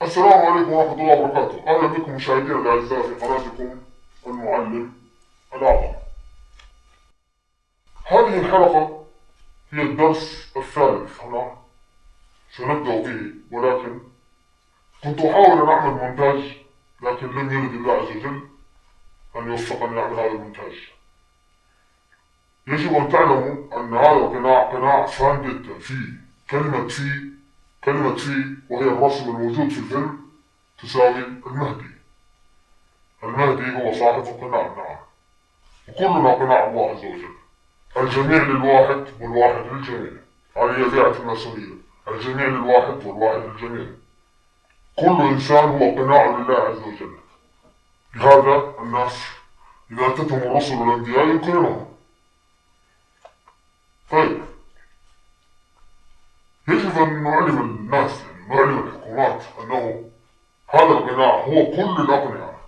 السلام عليكم ورحمة الله وبركاته. أهلا بكم مشاهدينا الأعزاء في قناتكم المعلم الأعظم. هذه الحلقة هي الدرس الثالث هنا سنبدأ به، ولكن كنت أحاول أن أعمل مونتاج لكن لم يرد الله عز وجل أن يوفقني أعمل هذا المونتاج. يجب أن تعلموا أن هذا قناع فاندتا كلمة في وهي الرسم الموجود في الفيلم تساوي المهدي. المهدي هو صاحب القناع، نعم، وكلنا قناع الله عز وجل. الجميع للواحد والواحد للجميع، هذه بيعة الماسونية، الجميع للواحد والواحد للجميع. كل إنسان هو قناع لله عز وجل. لهذا الناس إذا أتتهم الرسل والأنبياء ينكرونهم. طيب، يجب أن نعلم الناس، نعلم الحكومات أنه هذا القناع هو كل الأقنعة.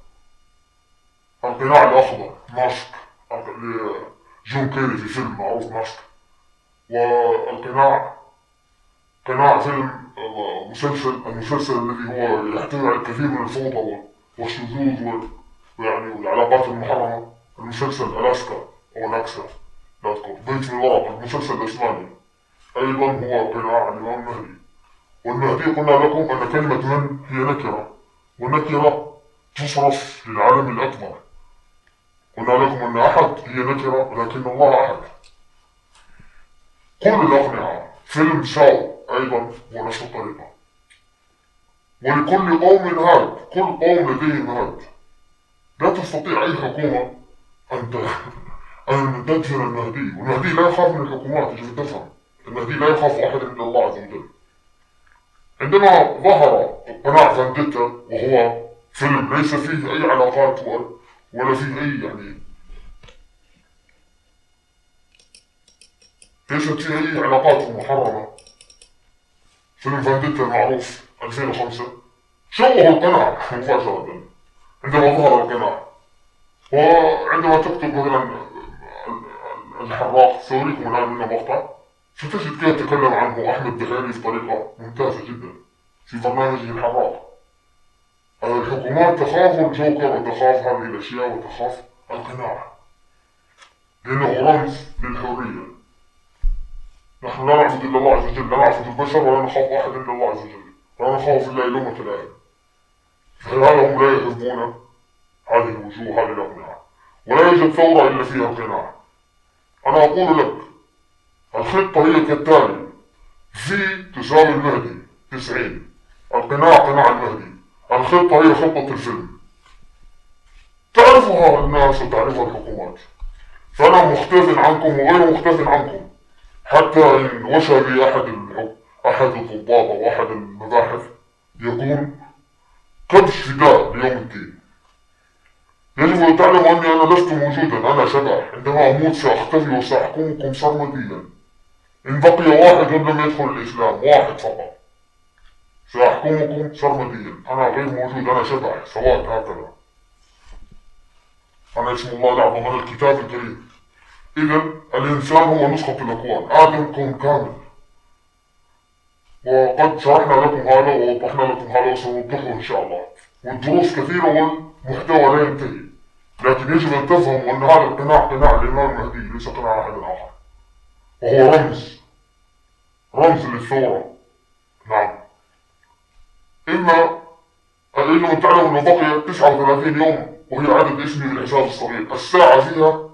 القناع الأخضر ماسك، جون كيري في فيلم معروف ماسك، والقناع فيلم المسلسل الذي هو يحتوي على الكثير من الفوضى والشذوذ والعلاقات المحرمة، المسلسل ألاسكا أو ناكسا بيت من الورق، المسلسل الإسباني أيضا هو قناع الإمام المهدي. والمهدي قلنا لكم أن كلمة من هي نكرة، والنكرة تصرف للعالم الأكبر. قلنا لكم أن أحد هي نكرة ولكن الله أحد. كل الأقنعة، فيلم ساو أيضا هو نفس الطريقة. ولكل قوم هاد، كل قوم لديهم هاد. لا تستطيع أي حكومة أن تدفن المهدي، والمهدي لا يخاف من الحكومات. يجب أن تفهم، المهدي لا يخاف أحد إلا الله عز وجل. عندما ظهر قناع فانديتا وهو فيلم ليس فيه أي علاقات ولا فيه أي ليست فيه أي علاقات محرمة، فيلم فانديتا المعروف 2005 شوه القناع مباشرة عندما ظهر القناع. وعندما تكتب مثلا الحراق، سأريكم الآن منه مقطع، ستجد كيف يتكلم عنه أحمد دهاني بطريقة ممتازة جدا في برنامجه الحراق. الحكومات تخاف الجوكر وتخاف هذه الأشياء وتخاف القناع لأنه رمز للحرية. نحن لا نعبد إلا الله عز وجل، لا نعبد البشر ولا نخاف أحد إلا الله عز وجل، ولا نخاف إلا لومة لائم. فلهذا هم لا يحبون هذه الوجوه، هذه الأقنعة، ولا يوجد ثورة إلا فيها القناع. أنا أقول لك الخطة هي كالتالي: في تساوي المهدي 90، القناع قناع المهدي، الخطة هي خطة الفيلم. تعرفها الناس وتعرفها الحكومات، فأنا مختلف عنكم وغير مختلف عنكم. حتى إن وشى بي أحد الضباط أو أحد المباحث يقول كبش فداء ليوم الدين. يجب أن تعلموا أني أنا لست موجودا، أنا شبح. عندما أموت سأختفي وسأحكمكم سرمديا. إن بقي واحد لم يدخل الإسلام، واحد فقط، سأحكمكم سرمديا. أنا غير موجود، أنا شبح سواد هكذا. أنا اسم الله الأعظم، أنا الكتاب الكريم. إذا الإنسان هو نسخة الأكوان، آدم كون كامل. وقد شرحنا لكم هذا ووضحنا لكم هذا وسنوضحه إن شاء الله. والدروس كثيرة والمحتوى لا ينتهي، لكن يجب أن تفهموا أن هذا القناع قناع الإمام المهدي ليس قناع أحد آخر، وهو رمز للثورة. نعم. يجب أن تعلموا أنه بقي 39 يوم وهي عدد اسمي في الحساب الصغير. الساعة فيها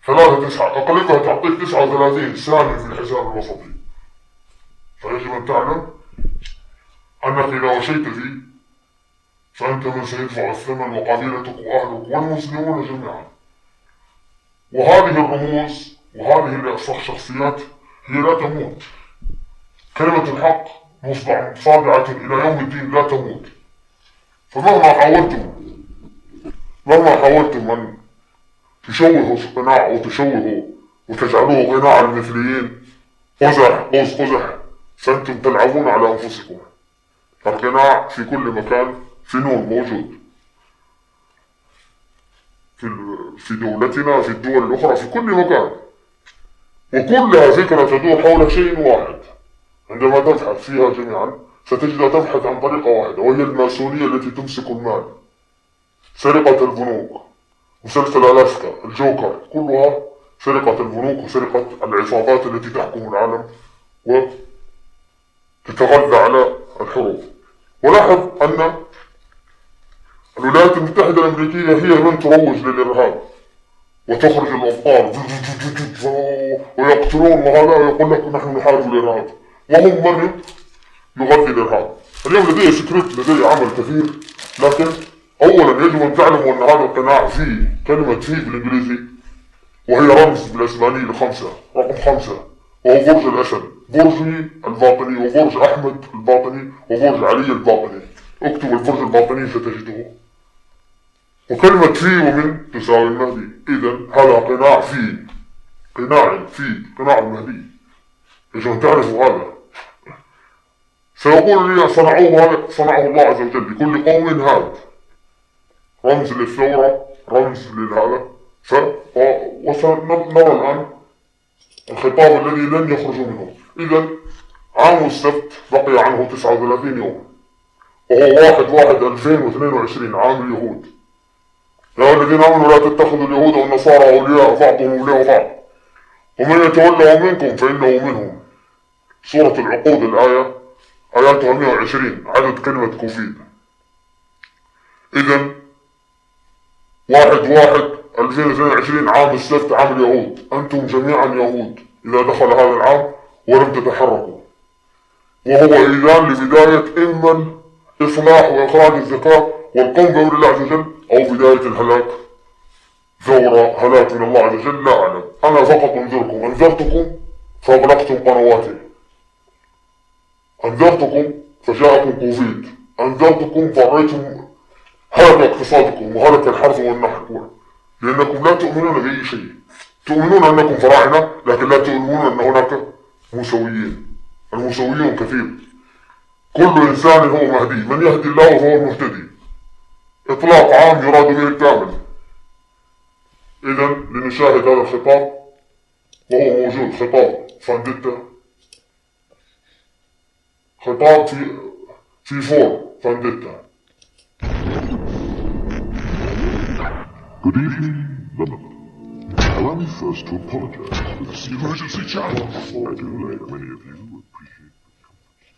3 تقلبها تعطيك 39 ثانية في الحساب الوسطي. فيجب أن تعلم أنك إذا وشيت فيه فأنت من سيدفع الثمن، وقبيلتك وأهلك والمسلمون جميعا. وهذه الرموز وهذه الشخصيات هي لا تموت. كلمة الحق صادعة إلى يوم الدين لا تموت. فمهما حاولتم أن تشوهوا القناع وتشوهوا وتجعلوه قناع المثليين، قزح، فأنتم تلعبون على أنفسكم. القناع في كل مكان، في نور موجود في دولتنا، في الدول الأخرى، في كل مكان، وكلها فكرة تدور حول شيء واحد. عندما تبحث فيها جميعا ستجدها تبحث عن طريقة واحدة، وهي الماسونية التي تمسك المال. سرقة البنوك، مسلسل ألاسكا، الجوكر، كلها سرقة البنوك وسرقة العصابات التي تحكم العالم وتتغذى على الحروب. ولاحظ أن الولايات المتحدة الأمريكية هي من تروج للإرهاب وتخرج الأبطال ويقتلون وهذا ويقول لك نحن نحارب الإرهاب، وهم من يغذي الإرهاب. اليوم لدي سكريبت، لدي عمل كثير، لكن أولا يجب أن تعلموا أن هذا القناع فيه كلمة فيه بالإنجليزي، وهي رمز بالأسباني لخمسة، رقم 5، وهو برج الأسد، برجي الباطني وبرج أحمد الباطني وبرج علي الباطني. اكتب البرج الباطني ستجده. وكلمة في ومن تساوي المهدي. إذن هذا قناع في، قناع المهدي. يجب أن تعرفوا هذا. سيقول لي صنعه الله عز وجل لكل قوم هاد، رمز للثورة، رمز لهذا. وسنرى الآن الخطاب الذي لن يخرج منه. إذن عام السبت بقي عنه 39 يوم، وهو 1/1/2022، عام اليهود. يا الذين آمنوا لا تتخذوا اليهود والنصارى أولياء بعضهم أولياء بعض ومن يتولهم منكم فإنه منهم. سورة العقود، الآية آياتها 120، عدد كلمة كوفيد. إذن 1/1/2022، عام السبت، عام اليهود. أنتم جميعا يهود إذا دخل هذا العام ولم تتحركوا، وهو إذان لبداية إما الإصلاح وإخراج الزكاة والقوم بأمر الله عز وجل، أو بداية الهلاك، ثورة هلاك من الله عز وجل، لا أعلم. أنا فقط أنذرتكم فأغلقتم قنواتي، أنذرتكم فجاءكم كوفيد، أنذرتكم فأريتم هلك اقتصادكم وهلك الحرث والنحل، لأنكم لا تؤمنون بأي شيء. تؤمنون أنكم فراعنة، لكن لا تؤمنون أن هناك موسويين. الموسويون كثير. كل إنسان هو مهدي، من يهدي الله فهو المهتدي. إطلاق عام يراد به الكامل. إذن لنشاهد هذا الخطاب، وهو موجود، خطاب فانديتا، خطاب في فور فانديتا. Good evening, London. Allow me first to apologize for this emergency channel. I do like many of you appreciate the comforts.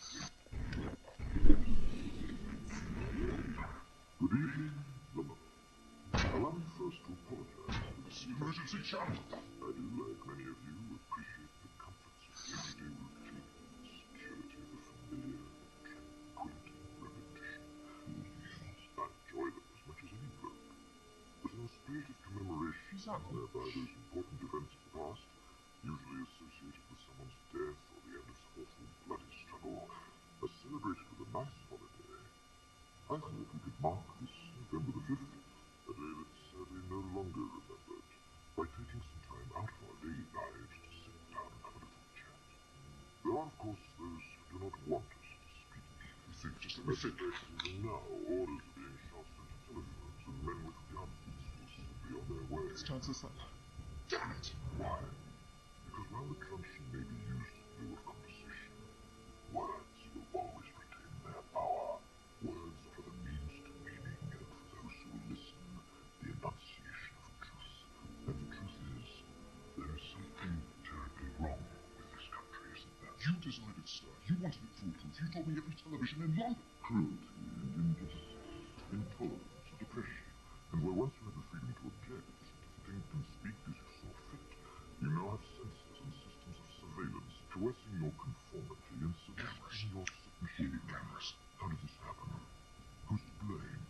Good evening, London. Allow me first to apologize for this emergency channel. I do like many of you appreciate the comforts of everyday routine, security of the familiar, tranquility of repetition. I enjoy them as much as any verb. But in the spirit of commemoration, whereby those important events of the past, usually associated with someone's death or the end of some awful bloody struggle, are celebrated with a nice holiday, I thought we could mark this November the 5th, a day that's sadly no longer remembered, by taking some time out of our daily lives to sit down and have a little chat. There are, of course, those who do not want us to speak. You think just a message. Even now, orders are being shouted into telephones, and men with guns will soon be on their way. It's time to sun. Damn it! Why? Because while the truncheon may be used in lieu of conversation, words will always retain their power. Words are for the means to meaning, and for those who will listen, the enunciation of truth. And the truth is, there is something terribly wrong with this country, isn't there? You decided, sir. You wanted it foolproof. You told me every television in London. Cruelty and injustice, intolerance and oppression. And where once you had the freedom to object, to think and speak as you saw fit, you now have censors and systems of surveillance coercing your conformity and suppressing your submission. Cameras. How did this happen? Who's to blame?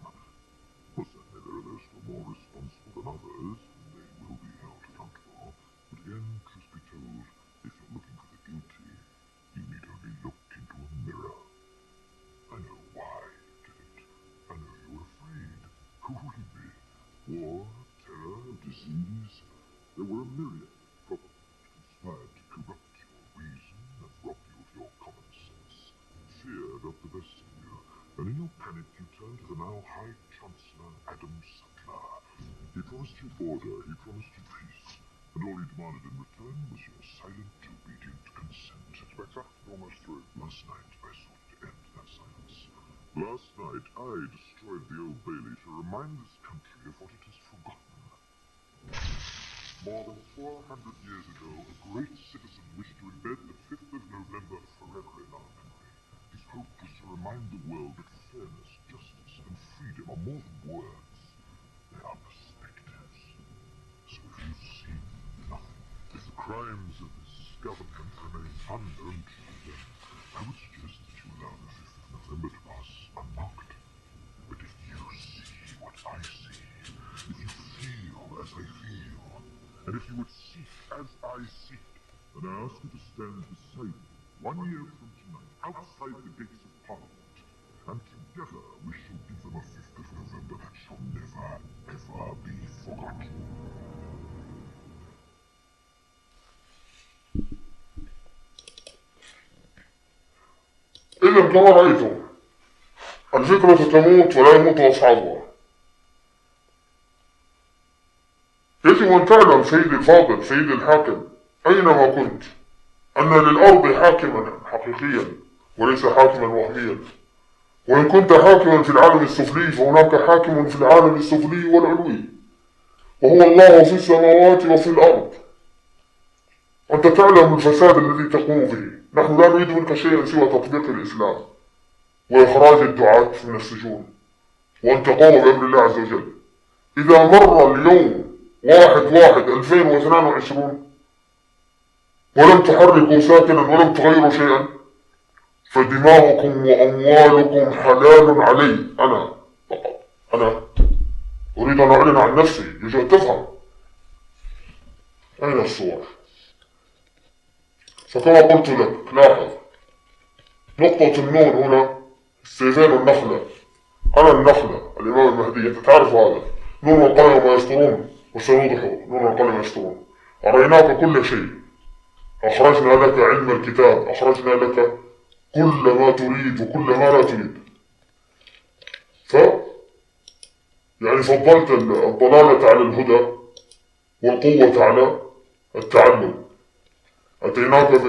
Well, certainly there are those who are more responsible than others, and they will be held accountable. But again, truth be told, if you're looking for the guilty, you need only look into a mirror. I know why you did it. I know you were afraid. Who wouldn't be? War, terror, disease. There were a myriad of problems conspired to corrupt your reason and rob you of your common sense. Fear got the best of you, and in your panic you turned to the now High Chancellor Adam Sutler. He promised you order, he promised you peace, and all he demanded in return was your silent, obedient consent. Inspector, you're almost through. Last night I sought to end that Last night, I destroyed the Old Bailey to remind this country of what it has forgotten. More than 400 years ago, a great citizen wished to embed the 5th of November forever in our memory. His hope was to remind the world that fairness, justice, and freedom are more than words. They are perspectives. So if you've seen nothing, if the crimes of this government remain unknown to you, then I would suggest that you allow the 5th of November to pass unmarked. But if you see what I see, if you feel as I feel, and if you would seek as I seek, then I ask you to stand beside me 1 year from tonight, outside the gates of Parliament, and together we shall give them a 5th of November that shall never, ever be forgotten. إذا كما رأيتم الفكرة تموت ولا يموت أصحابها. يجب أن تعلم سيدي الفاضل سيدي الحاكم أينما كنت أن للأرض حاكما حقيقيا وليس حاكما وهميا. وإن كنت حاكما في العالم السفلي فهناك حاكم في العالم السفلي والعلوي وهو الله في السماوات وفي الأرض. أنت تعلم الفساد الذي تقوم به. نحن لا نريد منك شيئا سوى تطبيق الإسلام وإخراج الدعاة من السجون وأن تقوم بأمر الله عز وجل. إذا مر اليوم 1/1/2022 ولم تحركوا ساكنا ولم تغيروا شيئا فدماؤكم وأموالكم حلال علي أنا فقط. أنا أريد أن أعلن عن نفسي. يجب أن تفهم. أين الصور؟ فكما قلت لك لاحظ نقطة النون هنا سيفين النخلة. أنا النخلة الإمام المهدي. أنت تعرف هذا. نون القلم ما يسطرون وسنوضح نون القلم يسطرون. أريناك كل شيء. أخرجنا لك علم الكتاب. أخرجنا لك كل ما تريد وكل ما لا تريد. يعني فضلت الضلالة على الهدى والقوة على التعلم. أتيناك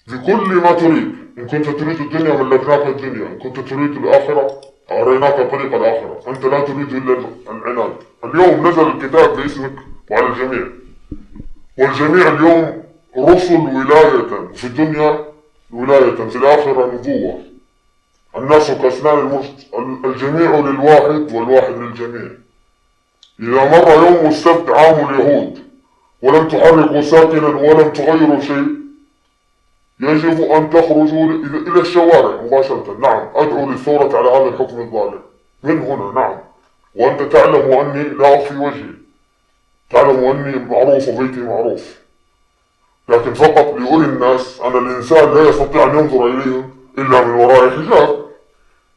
بكل ما تريد. إن كنت تريد الدنيا ملكناك الدنيا. إن كنت تريد الآخرة أريناك طريق الآخرة. أنت لا تريد إلا العناد. اليوم نزل الكتاب باسمك وعلى الجميع. والجميع اليوم رسل ولاية في الدنيا ولاية في الآخرة نبوة. الناس كأسنان المشط. الجميع للواحد والواحد للجميع. إذا مر يوم السبت عام اليهود ولم تحركوا ساكنا ولم تغيروا شيء يجب أن تخرجوا إلى الشوارع مباشرة. نعم أدعو للثورة على هذا الحكم الظالم من هنا. نعم. وأنت تعلم أني لا أخفي وجهي. تعلم أني معروف وبيتي معروف. لكن فقط لأولي الناس أن الإنسان لا يستطيع أن ينظر إليهم إلا من وراء حجاب.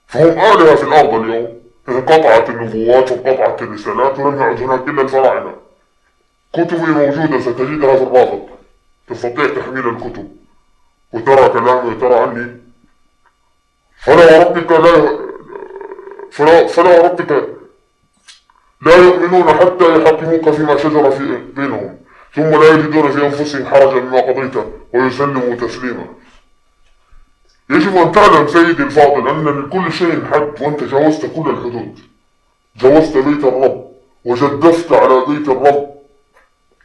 فهم آلهة في الأرض اليوم. انقطعت النبوات وانقطعت الرسالات ولم يعد هناك إلا الفراعنة. كتبي موجودة ستجدها في الرافد. تستطيع تحميل الكتب وترى كلامي وترى عني. فلا وربك لا يؤمنون حتى يحكموك فيما شجر بينهم ثم لا يجدون في أنفسهم حرجا مما قضيت ويسلموا تسليما. يجب أن تعلم سيدي الفاضل أن لكل شيء حد وأنت جاوزت كل الحدود. جاوزت بيت الرب وجدفت على بيت الرب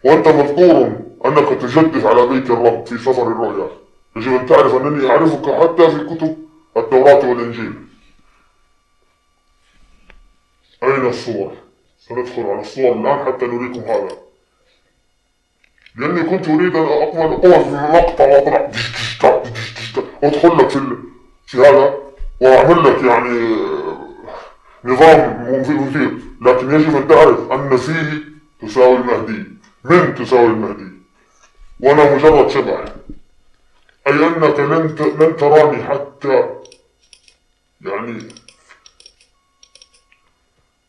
وأنت مذكور أنك تجدف على بيت الرب في سفر الرؤيا. يجب أن تعرف أنني أعرفك حتى في كتب التوراة والإنجيل. أين الصور؟ سندخل على الصور الآن حتى نريكم هذا. لأني كنت أريد أن أقف في مقطع وأطلع وأدخل لك في هذا وأعمل لك يعني نظام مثير. لكن يجب أن تعرف أن فيه تساوي المهدي. من تساوي المهدي وأنا مجرد شبح. أي أنك لن تراني حتى يعني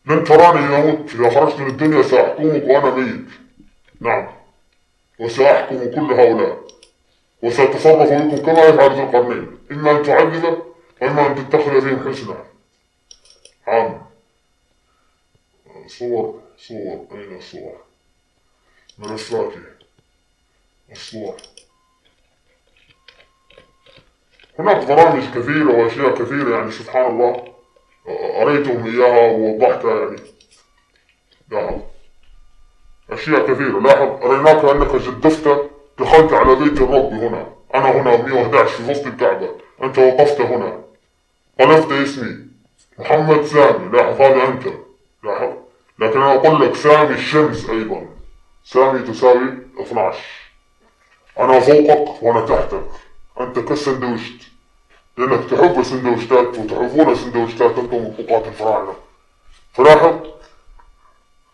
لن تراني إذا مت. إذا خرجت من الدنيا سأحكمك وأنا ميت. نعم. وسأحكم كل هؤلاء وسأتصرف بكم كما يفعل ذو القرنين. إما أن تعذب وإما أن تتخذ فيهم حسنا. عام. صور. أين الصور؟ ملفاتي. الصور. هناك برامج كثيرة وأشياء كثيرة يعني سبحان الله أريتهم إياها ووضحتها يعني. لاحظ أشياء كثيرة. لاحظ أريناك أنك جدفت دخلت على بيت الرب هنا. أنا هنا 111 في وسط الكعبة، أنت وقفت هنا طلبت اسمي محمد سامي. لاحظ هذا أنت. لاحظ. لكن أنا أقول لك سامي الشمس أيضا. سامي تساوي 12. أنا فوقك وأنا تحتك. أنت كالسندويشت لأنك تحب السندويشتات وتحبون السندويشتات أنتم وفوقات الفراعنة. فلاحظ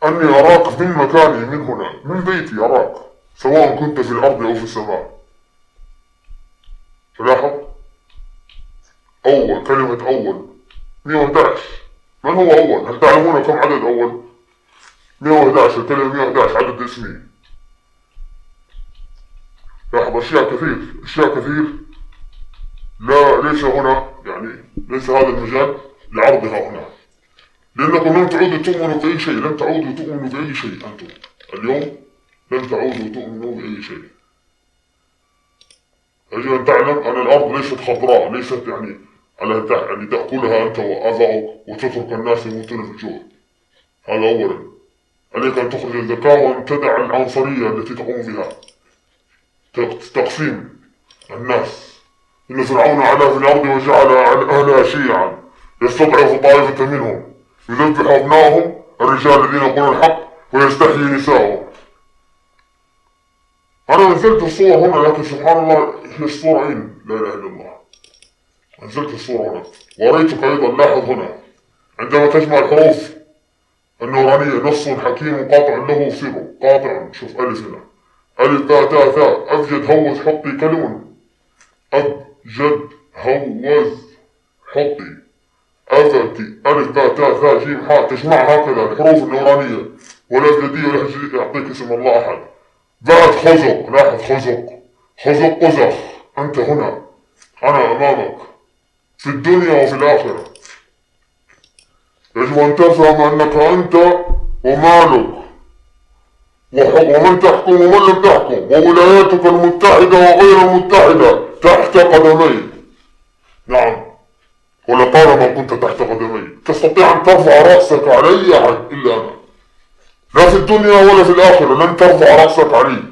أني أراك من مكاني من هنا من بيتي أراك سواء كنت في الأرض أو في السماء. فلاحظ أول كلمة أول 111. من هو أول؟ هل تعلمون كم عدد أول؟ 111. الكلمة 111 عدد اسمي. لاحظ أشياء كثير لا ليس هنا يعني ليس هذا المجال لعرضها هنا، لأنكم لن تعودوا تؤمنوا بأي شيء. لن تعودوا تؤمنوا بأي شيء أنتم اليوم. لن تعودوا تؤمنوا بأي شيء. يجب أن تعلم أن الأرض ليست خضراء، ليست يعني يعني تأكلها أنت وآباؤك وتترك الناس يموتون بالجوع. هذا أولا. عليك أن تخرج الزكاة وأن تدع العنصرية التي تقوم بها تقسيم الناس. إن فرعون علا في الأرض وجعل أهلها شيعا يستضعف طائفة منهم يذبح أبنائهم الرجال الذين يقولون الحق ويستحيي نساءهم. أنا نزلت الصور هنا لكن سبحان الله هي الصورين لا إله إلا الله. نزلت الصورة هنا ورأيتك أيضا. لاحظ هنا عندما تجمع الحروف النورانية نص حكيم قاطع له سر قاطع. شوف ألف هنا ألف باء تاء ثاء أبجد هوز حطي كلمة أبجد هوز حطي أبتي ألف باء تاء ثاء جيم حاء. تجمع هكذا الحروف النورانية والأبجدية والهجرية يعطيك اسم الله أحد. بعد خزق. لاحظ خزق قزخ. أنت هنا أنا أمامك في الدنيا وفي الآخرة. يجب أن تفهم أنك أنت ومالك ومن تحكم ومن لم تحكم وولاياتك المتحدة وغير المتحدة تحت قدمي. نعم ولطالما كنت تحت قدمي. تستطيع أن ترفع رأسك على أي أحد إلا أنا. لا في الدنيا ولا في الآخرة لن ترفع رأسك علي،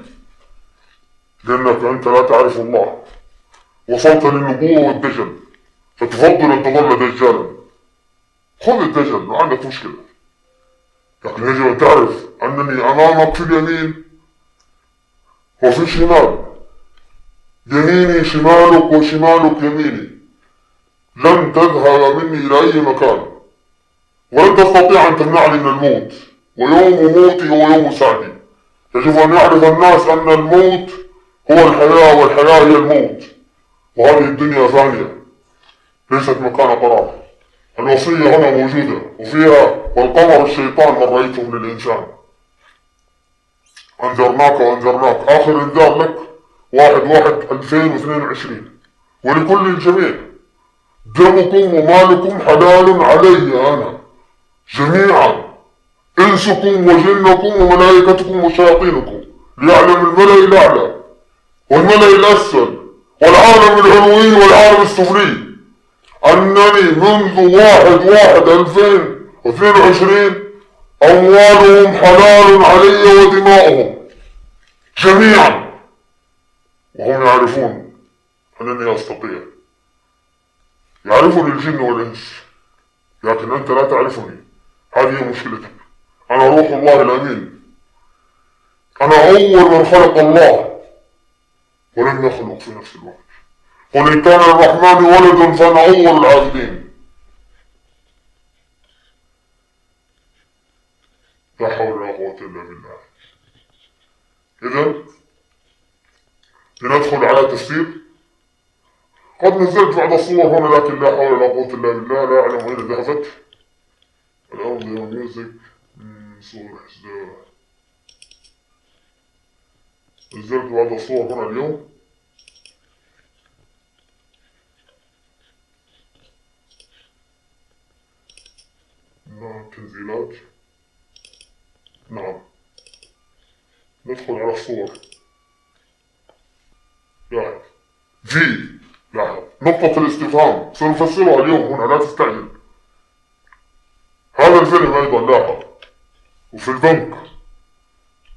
لأنك أنت لا تعرف الله. وصلت للنبوة والدجل فتفضل أن تظل دجالا. خذ الدجل ما عندك مشكلة، لكن يجب أن تعرف أنني أمامك في اليمين وفي الشمال. يميني شمالك وشمالك يميني. لن تذهب مني إلى أي مكان ولن تستطيع أن تمنعني من الموت. ويوم موتي هو يوم سعدي. يجب أن يعرف الناس أن الموت هو الحياة والحياة هي الموت. وهذه الدنيا فانية ليست مكان قرار. الوصية هنا موجودة وفيها والقمر الشيطان من رأيته للإنسان. أنذرناك وأنذرناك. آخر إنذار لك 1/1/2022 ولكل الجميع. دمكم ومالكم حلال علي أنا جميعا، إنسكم وجنكم وملائكتكم وشياطينكم، ليعلم الملأ الأعلى والملأ الأسفل والعالم العلوي والعالم السفلي أنني منذ 1/1/2022 أموالهم حلال علي ودماؤهم جميعا، وهم يعرفون أنني أستطيع. يعرفني الجن والإنس لكن أنت لا تعرفني. هذه مشكلتك. أنا روح الله الأمين. أنا أول من خلق الله ولم يخلق في نفس الوقت. قل إن كان الرحمن ولد فأنا أول العابدين. لا حول ولا قوة إلا بالله. إذن لندخل على تفسير. قد نزلت بعض الصور هنا لكن لا حول ولا قوة إلا بالله. لا أعلم أين ذهبت. الأرض ميوزك صور حسداء. نزلت بعض الصور هنا اليوم. تنزيلات. نعم ندخل على الصور. لاحظ في لاحظ نقطة الاستفهام سنفسرها اليوم هنا، لا تستعجل. هذا الفيلم أيضا لاحظ، وفي البنك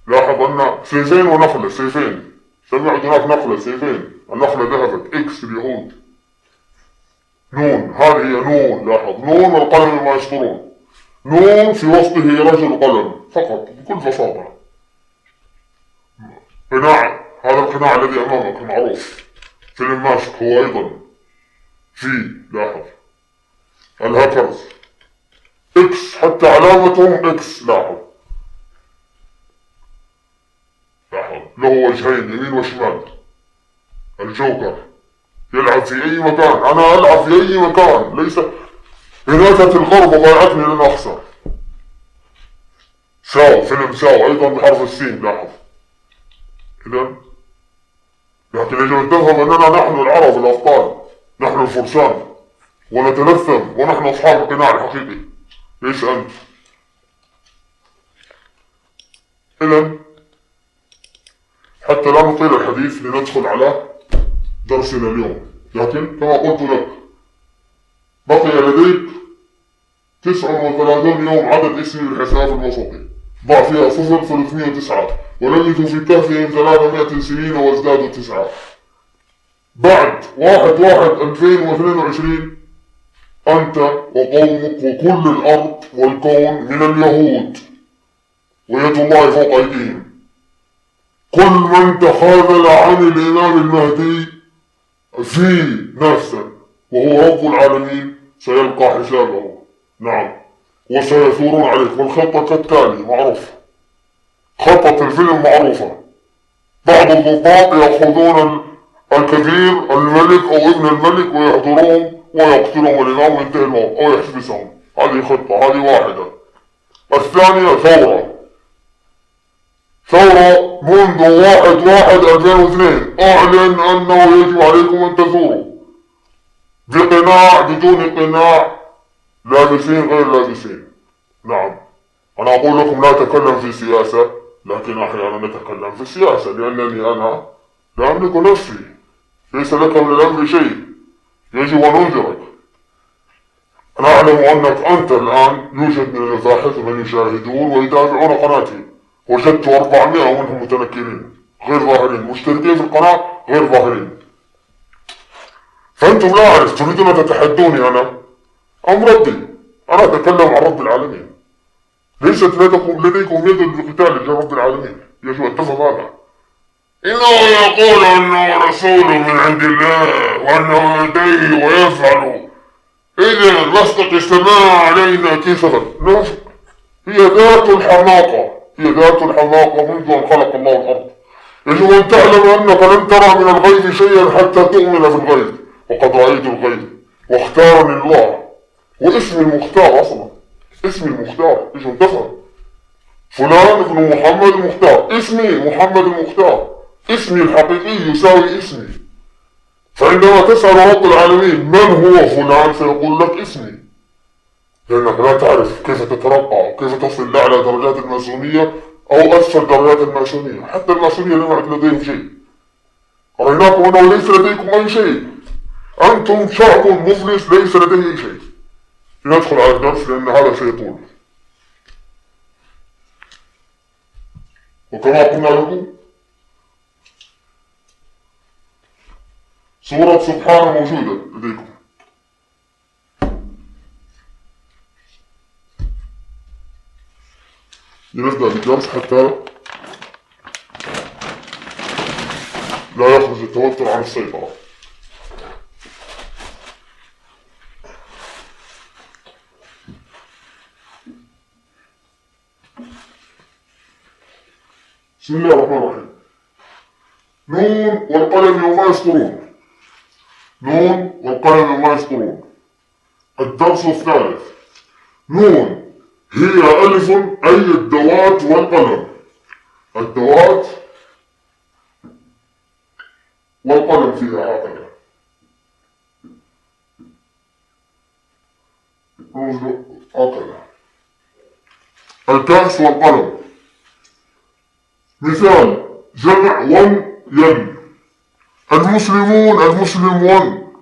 لاحظ أن سيفين ونخلة، سيفين، سمعت هناك نخلة، سيفين، النخلة ذهبت، إكس اليهود، نون، هذه هي نون، لاحظ نون والقلم ما يسطرون، نون في وسطه رجل قلم فقط بكل بساطة. قناع، هذا القناع الذي أمامك معروف، فيلم ماسك هو أيضا في، لاحظ الهاكرز، إكس حتى علامتهم إكس، لاحظ له وجهين يمين وشمال. الجوكر يلعب في أي مكان، أنا ألعب في أي مكان، ليس إذا أتت الغرب ضايعتني لن أخسر. ساو، فيلم ساو أيضا بحرف السين، لاحظ. إذن لكن يجب أن تفهم أننا نحن العرب الأبطال، نحن الفرسان، ونتلثم، ونحن أصحاب القناع الحقيقي، ليس أنت. إذن حتى لا نطيل الحديث لندخل على درسنا اليوم، لكن كما قلت لك بقي لديك 39 يوم عدد اسمي بالحساب الوسطي، ضع فيها 0 ولبثوا في كهفهم 300 سنين وازدادوا 9. بعد 1/1/2022 أنت وقومك وكل الأرض والكون من اليهود، ويد الله فوق أيديهم. كل من تخاذل عن الإمام المهدي في نفسه وهو رب العالمين سيلقى حسابه، نعم، وسيثورون عليك. والخطة كالتالي معروفة، خطة الفيلم معروفة. بعض الضباط يأخذون الكبير الملك أو ابن الملك ويحضرون ويقتلهم الإمام وينتهي الموت أو يحبسهم، هذه خطة، هذه واحدة. الثانية ثورة منذ 1/1/2002 أعلن أنه يجب عليكم أن تثوروا بقناع بدون قناع، لابسين غير لابسين. نعم، أنا أقول لكم لا أتكلم في سياسة، لكن أحيانا نتكلم في السياسة لأنني أنا لا أملك نفسي، ليس لك من الأمر شيء، يجب أن أنذرك. أنا أعلم أنك أنت الآن يوجد من الباحث من يشاهدون ويتابعون قناتي، وجدت 400 منهم متنكرين غير ظاهرين، مشتركين في القناة غير ظاهرين. فأنتم لا أعرف تريدون أن تتحدوني أنا أم ربي؟ أنا أتكلم عن رب العالمين، ليست لديكم يد بقتال رب العالمين، يجب أن تفهم هذا. إنه يقول أنه رسول من عند الله وأنه يديه ويفعل، إذن لسقط السماء علينا كسفا. هي ذات الحماقة، هي ذات الحماقة منذ أن خلق الله الأرض. يجب أن تعلم أنك لن ترى من الغيب شيئا حتى تؤمن في الغيب، وقد رأيت الغيب واختارني الله، واسمي المختار أصلا، اسمي المختار، يجب أن تفهم. فلان ابن محمد المختار، اسمي محمد المختار، اسمي الحقيقي يساوي اسمي. فعندما تسأل رب العالمين من هو فلان سيقول لك اسمي، لأنك لا تعرف كيف تترقى وكيف تصل لأعلى درجات الماسونية أو أسفل درجات الماسونية. حتى الماسونية لم يعد لديهم شيء، أريناكم أنه ليس لديكم أي شيء، أنتم شعب مفلس ليس لديه أي شيء. لندخل على الدرس لأن هذا سيطول. وكما قلنا لكم سورة سبحان موجودة لديكم. لنبدأ بالدرس حتى لا يخرج التوتر عن السيطرة. بسم الله الرحمن الرحيم. نون والقلم وما يسطرون، نون والقلم وما يسطرون. الدرس الثالث. نون هي ألف أي الدوات والقلم، الدوات والقلم فيها هكذا. هكذا الكأس والقلم. مثال جمع ون ين، المسلمون المسلم ون،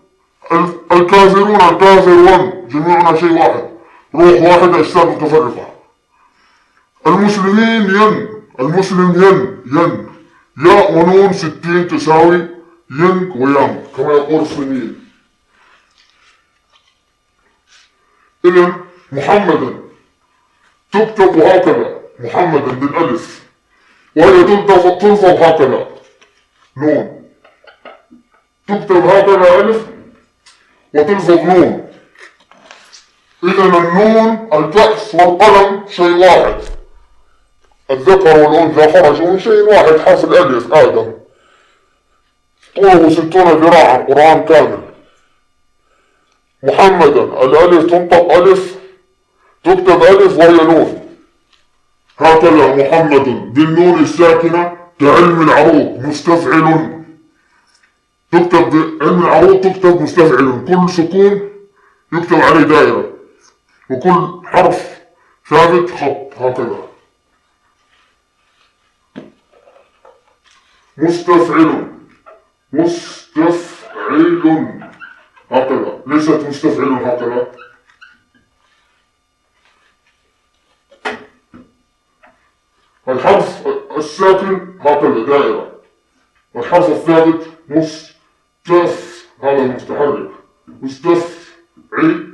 الكافرون كافرون، جميعنا شيء واحد، روح واحدة، أجساد متفرقة. المسلمين المسلم ين، ياء ونون 60 تساوي ين ويانغ كما يقول الصينيين. إذن محمدا تكتب هكذا، محمدا بالألف، وهي تلفظ هكذا نون، تكتب هكذا ألف وتلفظ نون. إذن النون الكأس والقلم شيء واحد، الذكر والأنثى خرجوا من شيء واحد، حرف الألف آدم، طوله 60 ذراعا، قرآن كامل. محمدا الألف تنطق ألف، تكتب ألف وهي نون، هكذا محمد بالنون الساكنة كعلم العروض مستفعل، تكتب بعلم العروض تكتب مستفعل، كل سكون يكتب عليه دائرة، وكل حرف ثابت خط، هكذا مستفعل هكذا، ليست مستفعل هكذا. الحرف الساكن هكذا دائرة، والحرف الثابت هذا المتحرك، مستفعل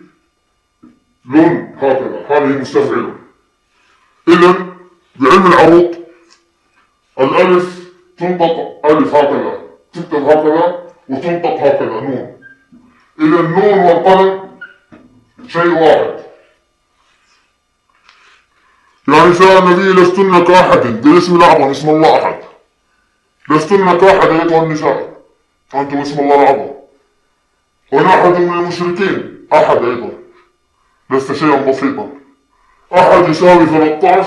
هكذا، هذه مستفعل. إذن بعلم العروض الألف تنطق ألف هكذا، تكتب هكذا وتنطق هكذا نون. إذا النون والقلم شيء واحد. يا نساء النبي لستن كأحد، بالاسم الأعظم اسم الله أحد، لستن كأحد أيتها النساء، أنتم اسم الله الأعظم. ونحن من المشركين أحد أيضا، لست شيئا بسيطا. أحد يساوي 13،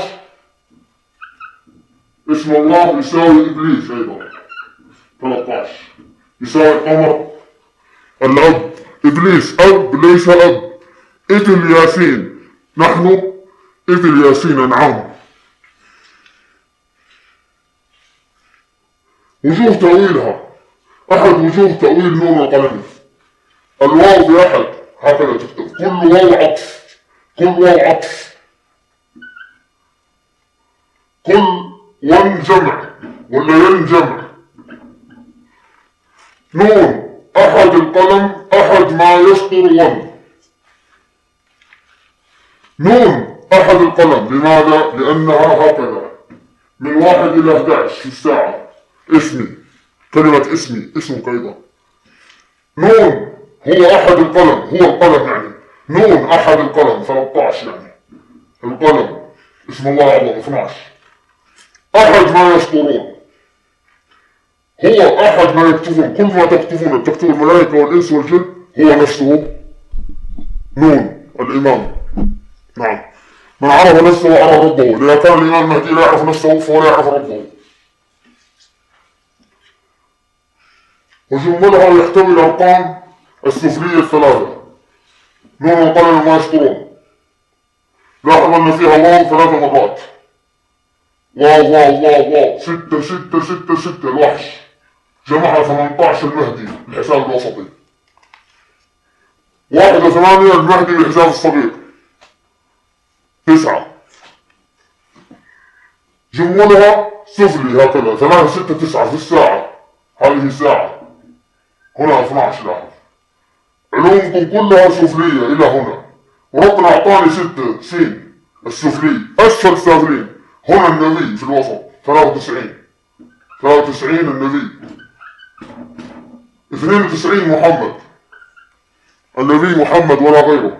اسم الله يساوي إبليس أيضا 13، يساوي القمر الأب، إبليس أب ليس أب. إذ الياسين، نحن إذ الياسين نعم. وجوه تأويلها، أحد وجوه تأويل نون وقلم. الواو بأحد هكذا تكتب، كل واو عطف، كل واو عطف، كل ون جمع ولا ين جمع. نون أحد القلم، أحد ما يسطر ون. نون أحد القلم، لماذا؟ لأنها هكذا من 1 إلى 11 في الساعة. اسمي، كلمة اسمي، اسمك أيضا. نون هو أحد القلم، هو القلم يعني، نون أحد القلم 13 يعني، القلم اسم الله أعظم 12. أحد ما يسطرون، هو أحد ما يكتبون، كل ما تكتبون تكتب الملائكة والإنس والجن هو نفسه نون الإمام. نعم، من عرف نفسه عرف ربه، إذا كان الإمام المهدي لا يعرف نفسه فهو لا يعرف ربه. وجملها يحتوي الأرقام السفلية الثلاثة، نون والقلم ما يسطرون. لاحظ أن فيها واو 3 مرات، واو واو واو واو، 6 6 6 6 الوحش، جمعها 18 المهدي بالحساب الوسطي، 1 8 المهدي بالحساب الصغير، 9. جمولها سفلي هكذا 3 6 9 في الساعة، هذه الساعة، هنا 12. لاحظ علومكم كلها سفلية إلى هنا، وربنا أعطاني 6 سين السفلي أسفل سافلين، هنا النبي في الوسط 93 النبي، 92 محمد، النبي محمد ولا غيره.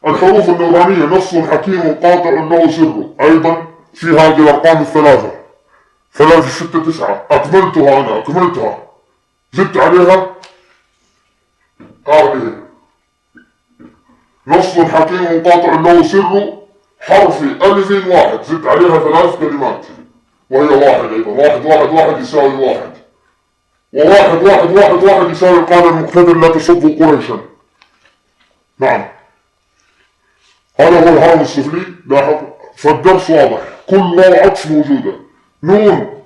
الحروف النورانية نص حكيم قاطع له سره، أيضا في هذه الأرقام الثلاثة، 3 6 9 أكملتها أنا، أكملتها، زدت عليها هذه نص حكيم قاطع له سره، حرف ألف واحد، زدت عليها 3 كلمات وهي واحد أيضا، 1 1 1 يساوي 1، و1 1 1 1 يساوي القاعدة المقتدر لا تصب قريشا. نعم، هذا هو الهرم السفلي. لاحظ فالدرس واضح، كل واو عطف موجودة. نون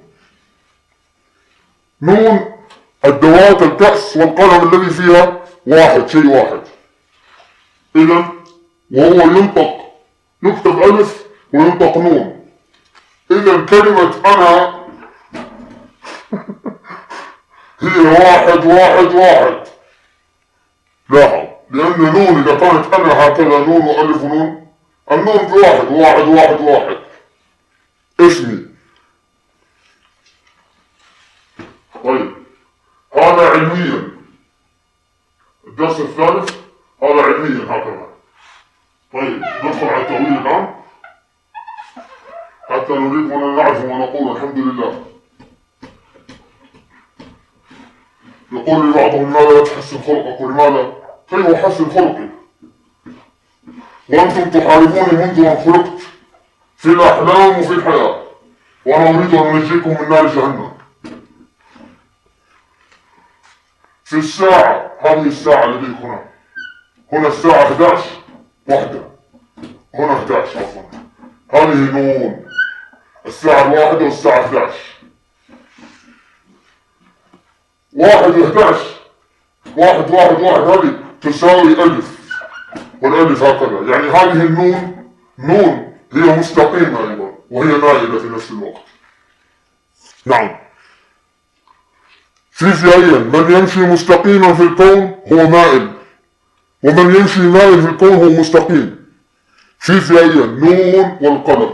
الدوات الكأس والقلم الذي فيها واحد، شيء واحد. إذا وهو ينطق، يكتب ألف وينطق نون. إذا كلمة أنا هي واحد واحد واحد. لاحظ، لأن نون إذا كانت أنا هكذا نون وألف ونون، النون بواحد، واحد واحد واحد. اسمي. طيب هذا علميا. الدرس الثالث هذا علميا هكذا. طيب ندخل على التأويل الآن حتى نريد أن نعرف ونقول الحمد لله. يقول لي بعضهم لماذا لا تحسن خلقك؟ ولماذا؟ كيف أحسن خلقي؟ وأنتم تحاربوني منذ أن خلقت في الأحلام وفي الحياة، وأنا أريد أن أنجيكم من نار جهنم. في الساعة، هذه الساعة لديك هنا الساعة 11 واحدة، هنا 11 عفوا، هذه نون. الساعة 1 والساعة 11، 1 و11، 1 1 1 هذه تساوي ألف، والألف هكذا، يعني هذه النون نون هي مستقيمة أيضا وهي مائلة في نفس الوقت. نعم، فيزيائيا من يمشي مستقيما في الكون هو مائل، ومن يمشي مائل في الكون هو مستقيم. فيزيائيا نون والقلم،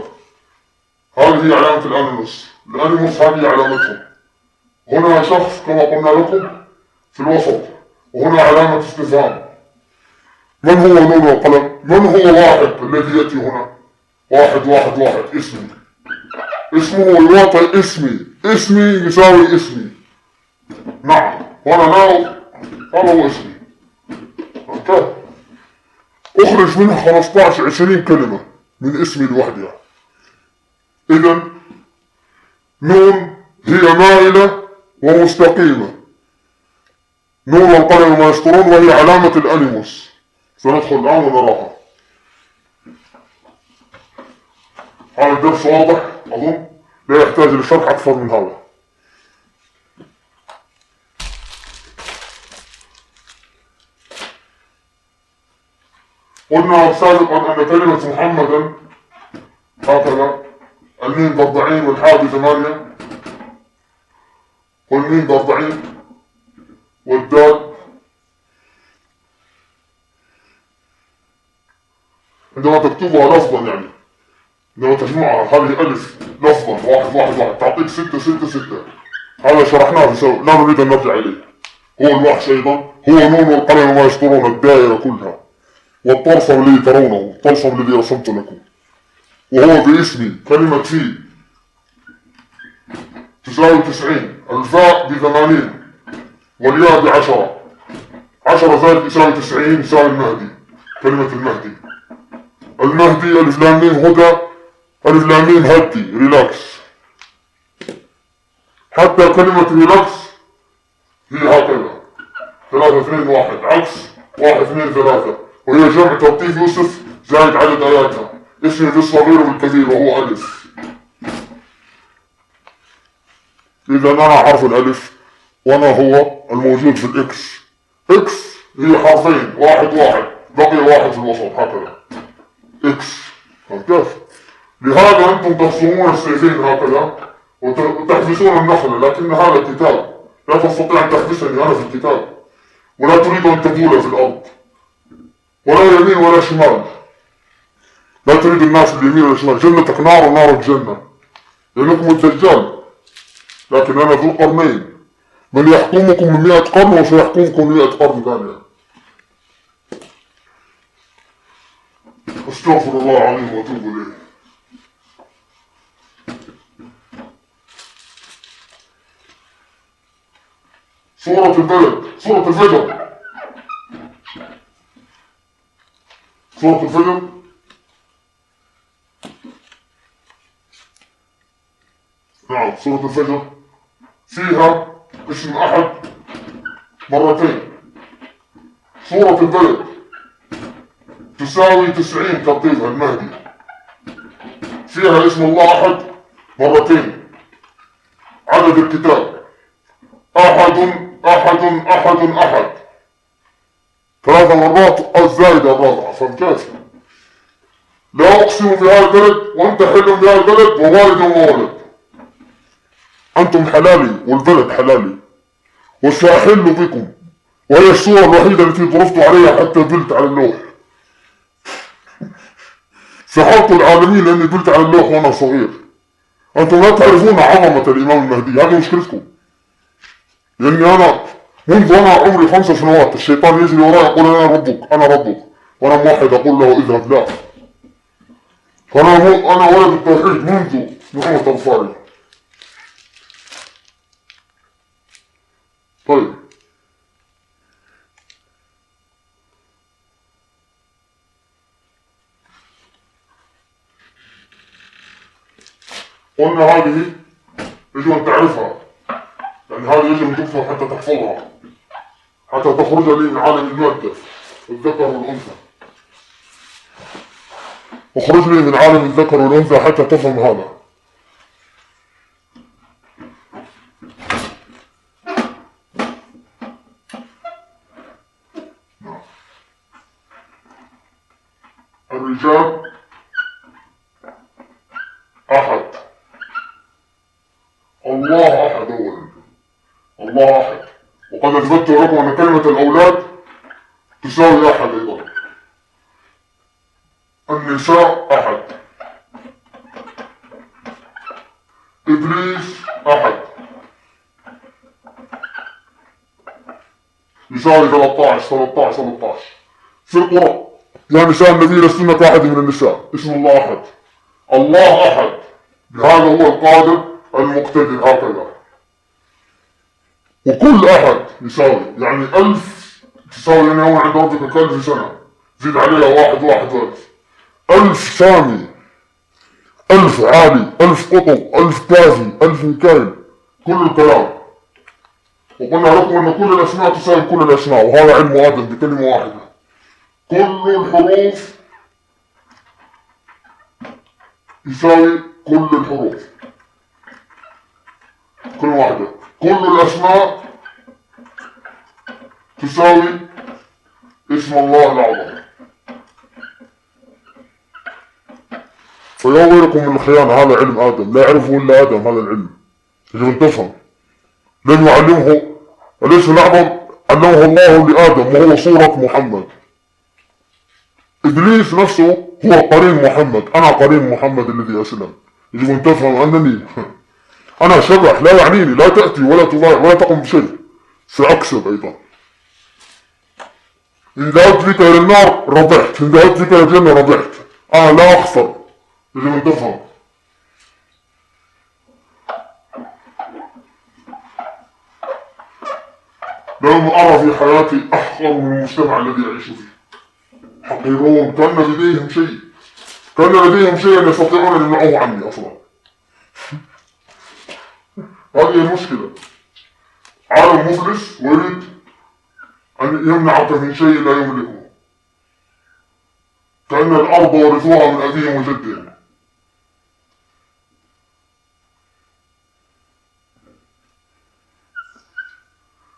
هذه علامة الأنيموس. الأنيموس هذه علامتهم. هنا شخص كما قلنا لكم في الوسط، وهنا علامة استفهام. من هو نون والقلم؟ من هو واحد الذي يأتي هنا؟ واحد واحد واحد، اسمي. اسمه الواقع اسمي، اسمي يساوي اسمي. نعم، وانا ناو هذا هو اسمي. انتهى. اخرج منها 15 20 كلمة من اسمي لوحدها. اذا نون هي مائلة ومستقيمة. نون والقلم ما يسطرون، وهي علامة الأنيموس. سندخل الآن ونراها. هذا الدرس واضح أظن، لا يحتاج لشرح أكثر من هذا. قلنا سابقا أن كلمة محمدا هكذا، الميم ب40 والحاء ب8، والميم ب40 والدال. عندما تكتبها لفظا، يعني عندما تجمعها هذه ألف لفظا 1 1 1 تعطيك 6 6 6. هذا شرحناه في لا نريد أن نرجع إليه. هو الوحش أيضا، هو نون والقلم ما يسطرون، الدائرة كلها، والطرفم الذي ترونه، الطرفم الذي رسمت لكم، وهو باسمي. كلمة في تساوي 90، الفاء ب80 والياء ب10. 10 زائد يساوي 90 يساوي المهدي. كلمة المهدي. المهدي ألف لام ميم هدى، ألف لام ميم هدي ريلاكس. حتى كلمة ريلاكس هي هكذا 3 2 1 عكس 1 2 3، وهي جمع ترتيب يوسف زائد عدد آياتها. اسمي بالصغير والكبير وهو ألف. إذا أنا حرف الألف، وأنا هو الموجود في الإكس. إكس هي حرفين، 1 1 بقي 1 في الوسط هكذا. إكس. كيف؟ لهذا أنتم ترسمون السيفين هكذا وتحبسون النخلة، لكن هذا كتاب، لا تستطيع أن تحبسني أنا في الكتاب، ولا تريد أن تبول في الأرض، ولا يمين ولا شمال. لا تريد الناس اليمين ولا الشمال. جنتك نار ونار الجنة، لأنكم الدجال، لكن أنا ذو القرنين، من يحكمكم من 100 قرن وسيحكمكم 100 قرن ثانية. استغفر الله العظيم واتوب إليه. سورة البلد، سورة الفجر. سورة الفجر نعم، سورة الفجر فيها اسم أحد مرتين. سورة البلد تساوي 90 ترتيبها المهدي، فيها اسم الله أحد مرتين. عدد الكتاب أحد أحد أحد أحد 3 مرات الزائدة الرابعة. فهمت كيف؟ لا أقسم بهذا البلد وأنت حل بهذا البلد ووالد وولد. أنتم حلالي والبلد حلالي وسأحل بكم، وهي الصورة الوحيدة التي ضربت عليها حتى بلت على اللوح. سحرت العالمين لأني بلت على اللوح وأنا صغير. أنتم لا تعرفون عظمة الإمام المهدي، هذه مشكلتكم. لأني أنا منذ أنا عمري 5 سنوات الشيطان يجري وراي يقول أنا ربك أنا ربك، وأنا موحد أقول له اذهب لا. أنا ولد التوحيد منذ نعومة أظفاري. طيب قلنا هذه يجب أن تعرفها، لأن هذه يجب أن تفهم حتى تحفظها، حتى تخرج لي من عالم المادة الذكر والأنثى. اخرج لي من عالم الذكر والأنثى حتى تفهم هذا. الرجال أحد، الله أحد أولا، الله أحد. وقد أثبت لكم أن كلمة الأولاد تساوي أحد أيضا. النساء أحد، إبليس أحد يساوي 13. في القرآن يا نساء النبي لستن كأحد من النساء، اسم الله أحد. الله أحد، هذا هو القادر المقتدر هكذا. وكل أحد يساوي، يعني 1000 تساوي أن يوم عند ربك ك1000 سنة، زيد عليها 1 1000 سامي، 1000 عالي، 1000 قطب، 1000 كافي، 1000 ميكائيل، كل الكلام. وقلنا لكم أن كل الأسماء تساوي كل الأسماء، وهذا علم آدم بكلمة واحدة. كل الحروف يساوي كل الحروف، كل واحدة. كل الأسماء تساوي اسم الله الأعظم. فيا ويلكم من الخيانة، هذا علم آدم، لا يعرفه إلا آدم هذا العلم. يجب أن تفهم. لم يعلمه الاسم الأعظم، علمه الله لآدم وهو صورة محمد. إبليس نفسه هو قرين محمد، أنا قرين محمد الذي أسلم. يجب أن تفهم أنني أنا شبح، لا يعنيني، لا تأتي ولا تضايع ولا تقوم بشيء، سأكسب أيضا. إن ذهبت بك إلى النار ربحت، إن ذهبت بك إلى الجنة ربحت، أنا لا أخسر. يجب أن تفهم. لم أرى في حياتي أحقر من المجتمع الذي أعيش فيه. حقيرون، كان لديهم شيء يستطيعون أن يمنعوه عني أصلا. هذه المشكلة. عالم مفلس ويريد أن يمنعك من شيء لا يملكه، كأن الأرض ورثوها من أبيهم وجدهم.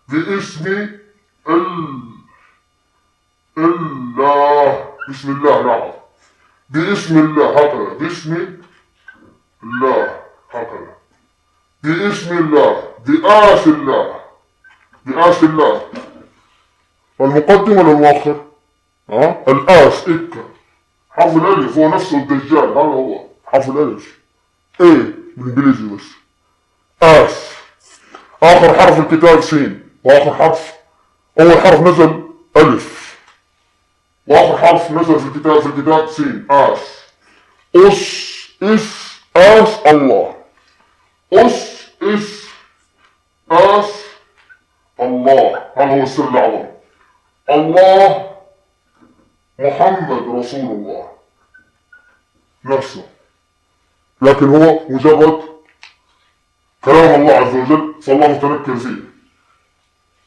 باسم الله، بسم الله الأعظم، باسم الله هكذا، باسم الله هكذا، باسم الله، بآس الله، بآس الله. المقدم ولا المؤخر؟ الآس إكا، حرف الألف هو نفسه الدجال، هذا هو حرف الألف، إيه بالإنجليزي بس، آس. آخر حرف الكتاب سين، وآخر حرف، أول حرف نزل ألف، وآخر حرف نزل في الكتاب سين، آس. إس آس الله، إس آس الله، هذا هو السر الأعظم. الله محمد رسول الله نفسه، لكن هو مجرد كلام الله عز وجل، فالله متنكر فيه،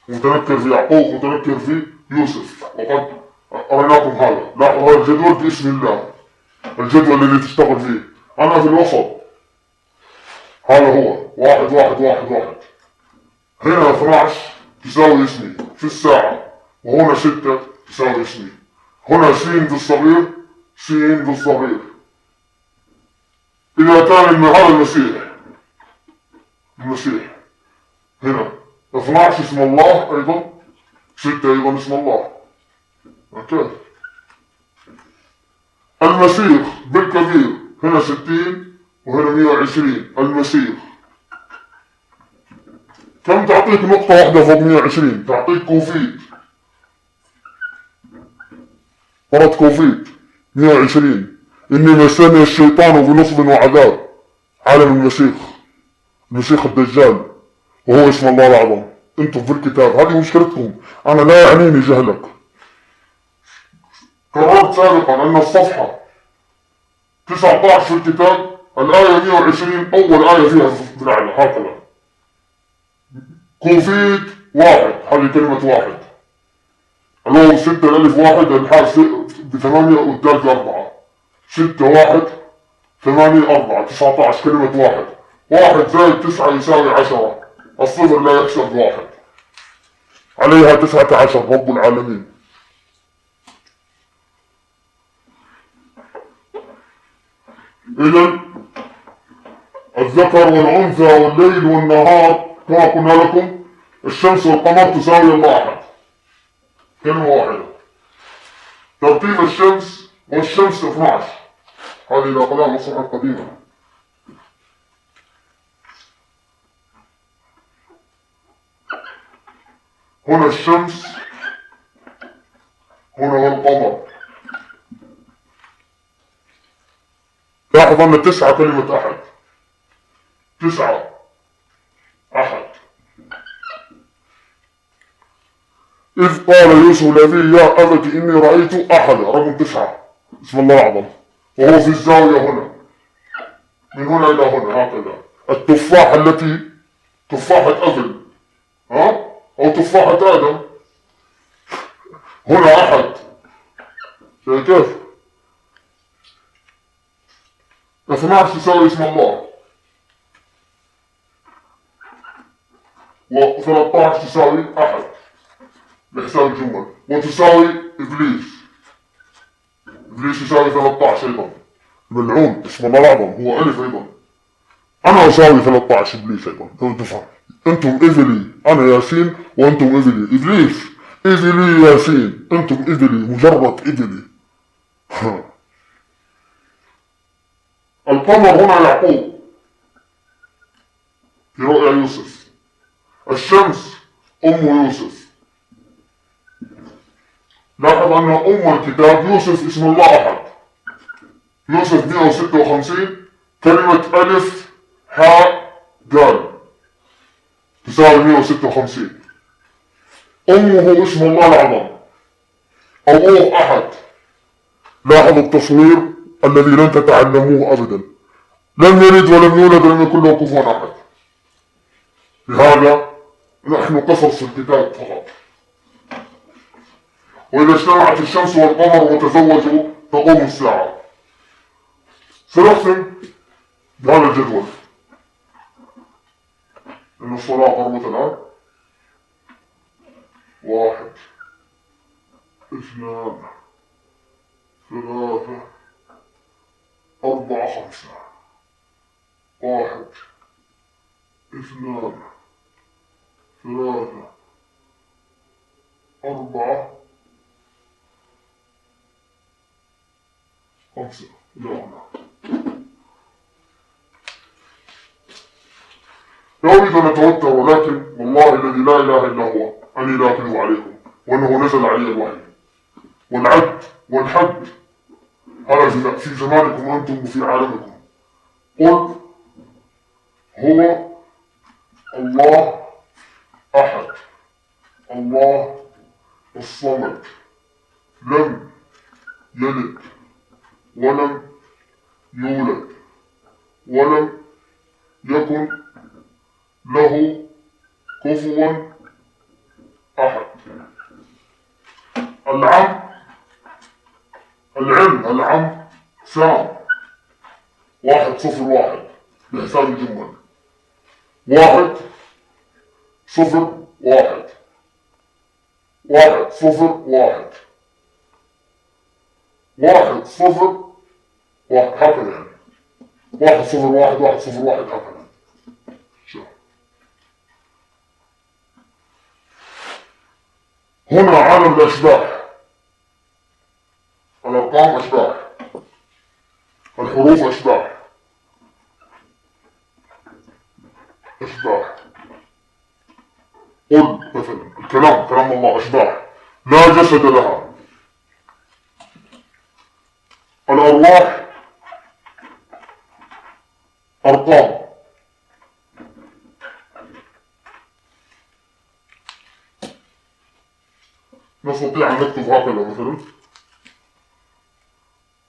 متنكر في يعقوب، متنكر في يوسف. وقد أريناكم هذا. لاحظوا هذا الجدول باسم الله، الجدول الذي تشتغل فيه. أنا في الوسط، هذا هو 1 1 1 1. هنا 12 تساوي اسمي في الساعة، وهنا 6 تساوي اسمي. هنا س بالصغير س بالصغير. إذا كان هذا المسيح هنا 12 اسم الله أيضا، 6 أيضا اسم الله. أوكي. المسيح بالكبير هنا 60 وهنا 120. المسيح كم تعطيك نقطة واحدة فوق 120؟ تعطيك كوفيت. فرض كوفيت 120. إني مسني الشيطان بنصب وعذاب. عالم المسيح الدجال، وهو اسم الله الأعظم. انتم في الكتاب، هذه مشكلتكم. أنا لا يعنيني جهلك. قررت سابقا أن الصفحة 19 في الكتاب الآية 120 أول آية فيها بالأعلى هكذا. كوفيت 1 هذه كلمة واحد. الواو 6 الألف 1 الحاء ب8 والدال ب4. 6 1 8 4 19 كلمة واحد. 1 زائد 9 يساوي 10. الصفر لا يحسب 1. عليها 19 رب العالمين. إذن الذكر والأنثى والليل والنهار كما قلنا لكم، الشمس والقمر تساوي الله أحد. كلمة واحدة. ترتيب الشمس والشمس 12. هذه الأقلام الصحة القديمة. هنا الشمس، هنا القمر. لاحظ أن 9 كلمة أحد. 9 أحد. إذ قال يوسف لأبيه يا أبت إني رأيت أحد، رقم 9 اسم الله الأعظم، وهو في الزاوية هنا، من هنا إلى هنا هكذا. التفاحة التي تفاحة أبل أو تفاحة آدم، هنا أحد. شايف كيف؟ 12 تساوي اسم الله، و13 تساوي أحد بحساب الجمل، وتساوي إبليس. إبليس يساوي 13 أيضا. ملعون اسم الله الأعظم هو ألف أيضا. أنا أساوي 13 إبليس أيضا. أنتم إذلي، أنا ياسين وأنتم إذلي. إبليس إذلي ياسين، أنتم إذلي، مجرد إذلي. القمر هنا يعقوب في رؤيا يوسف. الشمس أم يوسف. لاحظ أن أم الكتاب يوسف اسم الله أحد. يوسف 156 كلمة ألف حاء دال تساوي 156. أمه اسم الله الأعظم. أبوه أحد. لاحظ التصوير الذي لن تتعلموه أبدا. لم يلد ولم يولد ولم يكن له كفوا أحد. لهذا نحن قصص الكتاب فقط. وإذا اجتمعت الشمس والقمر وتزوجوا تقوم الساعة. سنختم بهذا الجدول. إن الصلاة قربت الآن. 1 2 3 4 5. 1 2 3 4 5. لا أريد أن أتوتر، ولكن والله الذي لا إله إلا هو أني لا أكذب عليكم، وأنه نزل علي الوحي. والعد والحد هذا في زمانكم أنتم وفي عالمكم. قل هو الله أحد الله الصمد لم يلد ولم يولد ولم يكن له كفوا أحد. العم سام 1 0 1 بحساب الجمل. 1 0 1 1 0 1 1 0 1 هكذا يعني 1 0 1 1 0 1 هكذا. شوف هنا عالم الأشباح، الأرقام أشباح، الحروف أشباح، أشباح. قل مثلا الكلام كلام الله أشباح لا جسد لها. الأرواح أرقام. نستطيع أن نكتب هكذا مثلا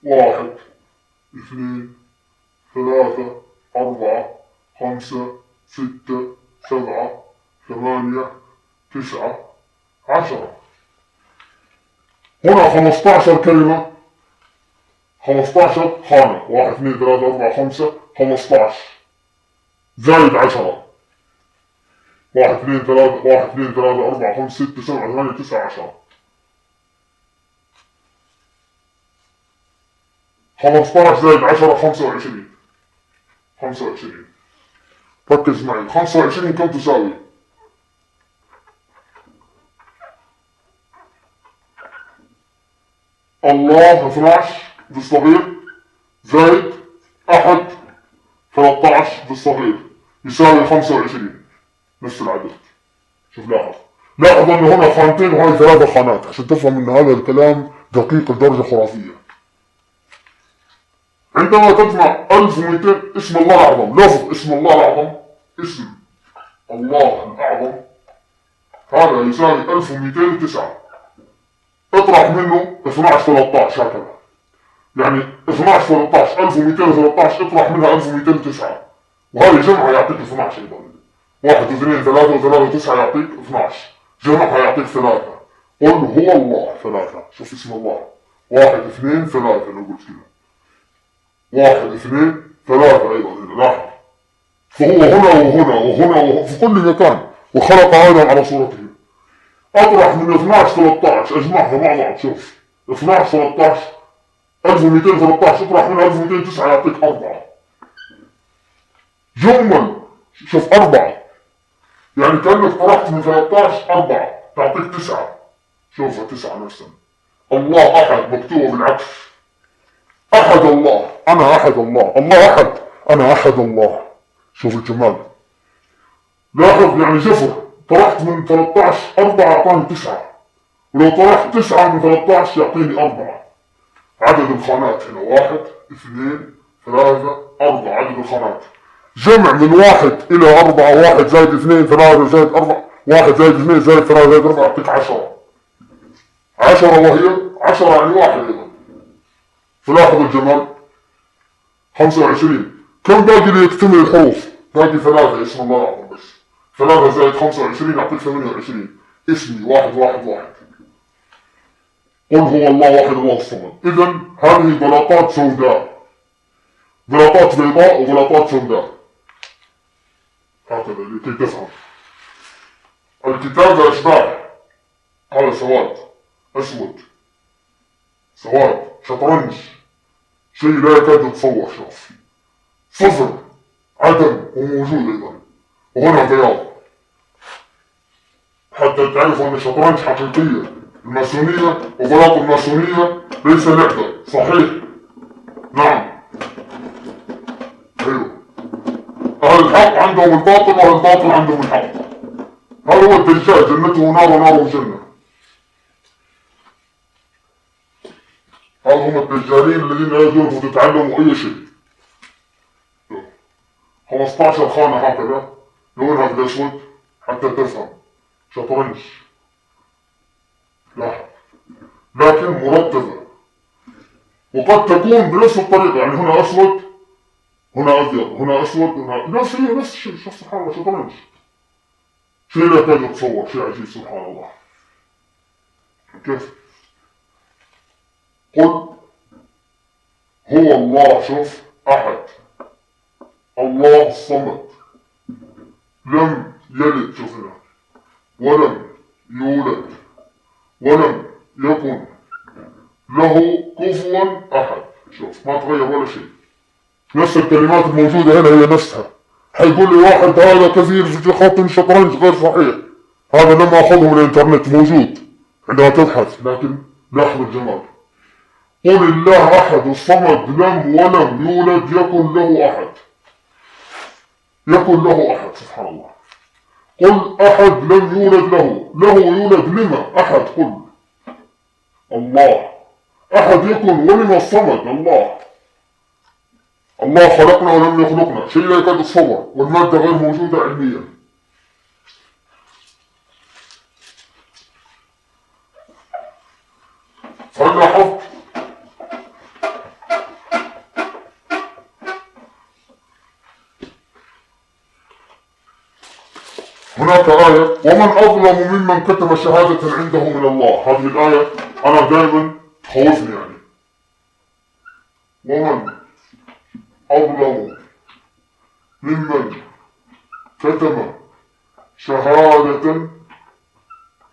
1 2 3 4 5 6 7 8 9 10. هنا 15 كلمة، 15 خانة، 1 2 3 4 5 15 زائد 10 1 2 3 1 2 3 4 5 6 7 8 9 10. 15 زائد 10 25. 25 ركز معي. 25 كم تساوي؟ الله 12 بالصغير زائد 1 13 بالصغير يساوي 25. نفس العدد. شوف لاحظ ان هنا خانتين وهاي 3 خانات عشان تفهم ان هذا الكلام دقيق لدرجة خرافية. عندما تجمع 1200 اسم الله الأعظم، لفظ اسم الله الأعظم، اسم الله الأعظم هذا يساوي 1209. اطرح منه 12 13 هكذا. يعني 12 13 1213 اطرح منها 1209 وهذه جمعها يعطيك 12 ايضا. 1 2 3 و3 9 يعطيك 12. جمعها يعطيك 3. قل هو الله 3. شوف اسم الله 1 2 3 لو قلت كذا 1 2 3 ايضا هنا لاحظ. فهو هنا وهنا وهنا وفي كل مكان وخلق آدم على صورته. اطرح من 12 13 اجمعها مع بعض. شوف 12 13 1213 اطرح منها 1209 يعطيك 4. جمل شوف 4 يعني كأنك طرحت من 13 4 تعطيك 9. شوفها 9 نفسها. الله أحد مكتوبة بالعكس. أحد الله أنا أحد الله. الله أحد أنا أحد الله. شوف الجمال. لاحظ يعني صفر طرحت من 13 4 أعطاني 9 ولو طرحت 9 من 13 يعطيني 4. عدد الخانات هنا 1 2 3 4 عدد الخانات. جمع من 1 إلى 4 1 زائد 2 3 زائد 4 1 زائد 2 زائد 3 زائد 4 يعطيك 10. 10 وهي 10 يعني 1 أيضا. فلاحظ الجمال. 25 كم باقي ليكتمل الحروف؟ باقي 3 اسم الله الأعظم بس. 3 زائد 25 يعطيك 28. اسمي 1 1 1. قل هو الله واحد الله الصمد. إذا هذه بلاطات سوداء. بلاطات بيضاء وبلاطات سوداء. هكذا لكي تفهم. الكتابة أشباح. هذا سواد أسود سواد شطرنج شيء لا يكاد يتصور. شوف صفر عدم وموجود أيضا وهنا بياض حتى تعرفوا أن الشطرنج حقيقية. الماسونية وبلاط الماسونية ليس لعبة. صحيح نعم ايوه. أهل الحق عندهم الباطل وأهل الباطل عندهم الحق. هذا هو الدجال جنته نار ونار جنة. هذا هم الدجالين الذين لا يجوز تتعلموا أي شيء. 15 خانة هكذا لونها بالأسود حتى تفهم. شطرنج لاحظ لكن مرتبة وقد تكون بنفس الطريقة. يعني هنا أسود هنا أبيض هنا أسود هنا نفس الشيء. شوف سبحان الله شطرنج شيء لا يكاد يتصور. شيء عجيب سبحان الله. كيف؟ قل هو الله شوف أحد الله الصمد لم يلد شوف هنا ولم يولد ولم يكن له كفوا أحد. شوف ما تغير ولا شيء، نفس الكلمات الموجودة هنا هي نفسها. حيقول لي واحد هذا كثير في خط الشطرنج غير صحيح، هذا لم أخذه من الإنترنت، موجود عندما تبحث. لكن لاحظ الجمال، قل الله أحد الصمد لم ولم يولد يكن له أحد. يكن له أحد، سبحان الله. قل أحد لم يولد له يولد لما أحد؟ قل الله أحد يكن، ولما الصمد؟ الله خلقنا ولم يخلقنا، شيء لا يكاد يتصور، والمادة غير موجودة علميا. فهل لاحظت؟ هناك آية ومن أظلم ممن كتم شهادة عنده من الله. هذه الآية أنا دائما تخوفني يعني. ومن أظلم ممن كتم شهادة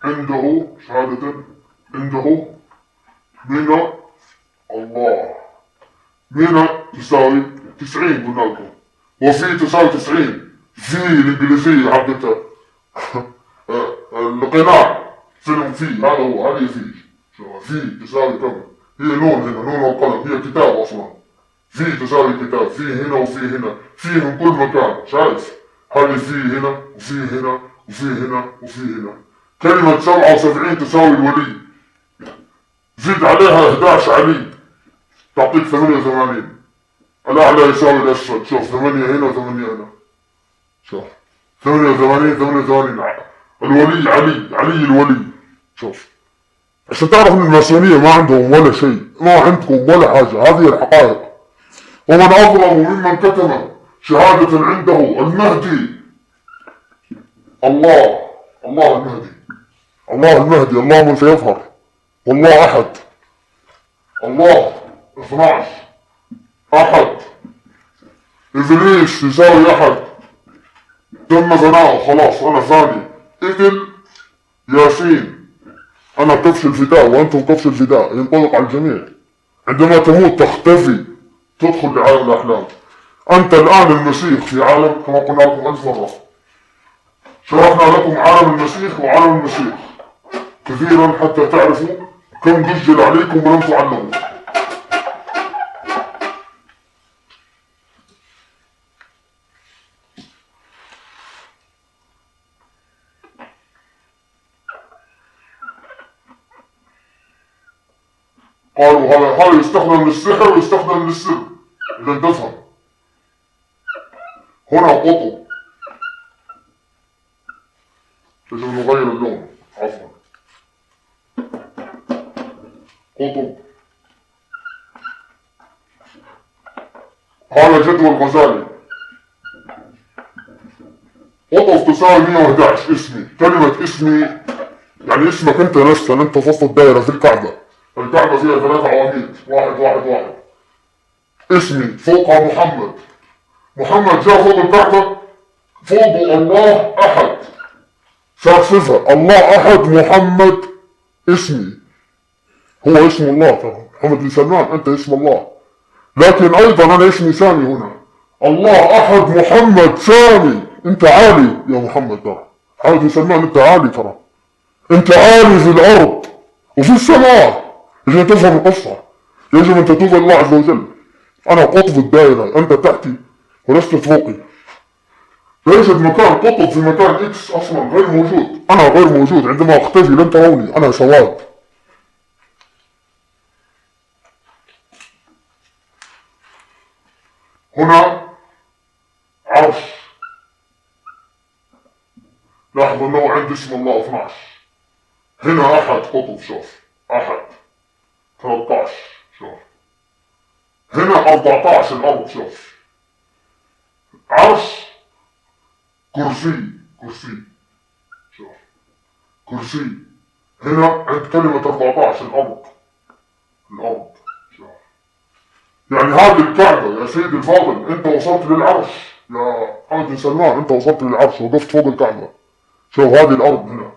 عنده من الله. من تساوي 90 قلنا لكم، وفي تساوي 90. في الإنجليزية حقتها القناع فيلم في، هذا هو، هذه في تساوي كم؟ هي نون هنا، نون والقلم، هي كتاب أصلا. في تساوي كتاب، في هنا وفي هنا، في من كل مكان. شايف؟ هذه في هنا وفي هنا وفي هنا وفي هنا. كلمة 77 تساوي الولي، زيد عليها 11 علي تعطيك 88. الأعلى يساوي الأسفل. شوف 8 هنا و8 هنا. شوف 88 الولي علي الولي. شوف عشان تعرف ان الماسونية ما عندهم ولا شيء، ما عندكم ولا حاجة، هذه الحقائق. ومن أظلم ممن كتم شهادة عنده المهدي. الله المهدي، الله من سيظهر، والله أحد. الله 12 أحد. إبليس يساوي أحد، تم ثناؤه خلاص، أنا ثاني. إذن ياسين، أنا كبش الفداء وأنتم كبش الفداء، ينطبق على الجميع. عندما تموت تختفي، تدخل لعالم الأحلام. أنت الآن المسيح في عالم، كما قلنا لكم 1000 مرة، شرحنا لكم عالم المسيح وعالم المسيح كثيرا حتى تعرفوا كم دجل عليكم ولم تعلموا. قالوا هذا يستخدم للسحر ويستخدم للسر. إذا تفهم هنا قطب، يجب نغير اللون، عفوا. قطب، هذا جدول غزالي. قطب تساوي 111 اسمي. كلمة اسمي يعني اسمك انت نفسك، انت في وسط الدائرة في الكعبة. الكعبة فيها 3 عواميد، 1 اسمي فوقها محمد جاء فوق الكعبة، فوق الله أحد. شاف صفة الله أحد، محمد اسمي، هو اسم الله. ترى محمد بن سلمان أنت اسم الله، لكن أيضا أنا اسمي سامي هنا. الله أحد، محمد سامي. أنت عالي يا محمد، ترى محمد بن سلمان أنت عالي، ترى أنت عالي في الأرض وفي السماء. يجب أن تفهم القصة، يجب أن تتوب الله عز وجل. أنا قطب الدائرة، أنت تحتي ولست فوقي. لا يوجد مكان قطب في مكان إكس أصلا، غير موجود. أنا غير موجود، عندما أختفي لن تروني، أنا سواد. هنا عرش، لاحظوا أنه عند اسم الله 12. هنا أحد قطب، شوف أحد 13، شوف هنا 14 الأرض، شوف عرش. كرسي، شوف كرسي. هنا عند كلمة 14 الأرض، شوف. يعني هذه الكعبة يا سيدي الفاضل، أنت وصلت للعرش يا محمد بن سلمان، أنت وصلت للعرش، وقفت فوق الكعبة. شوف هذه الأرض هنا،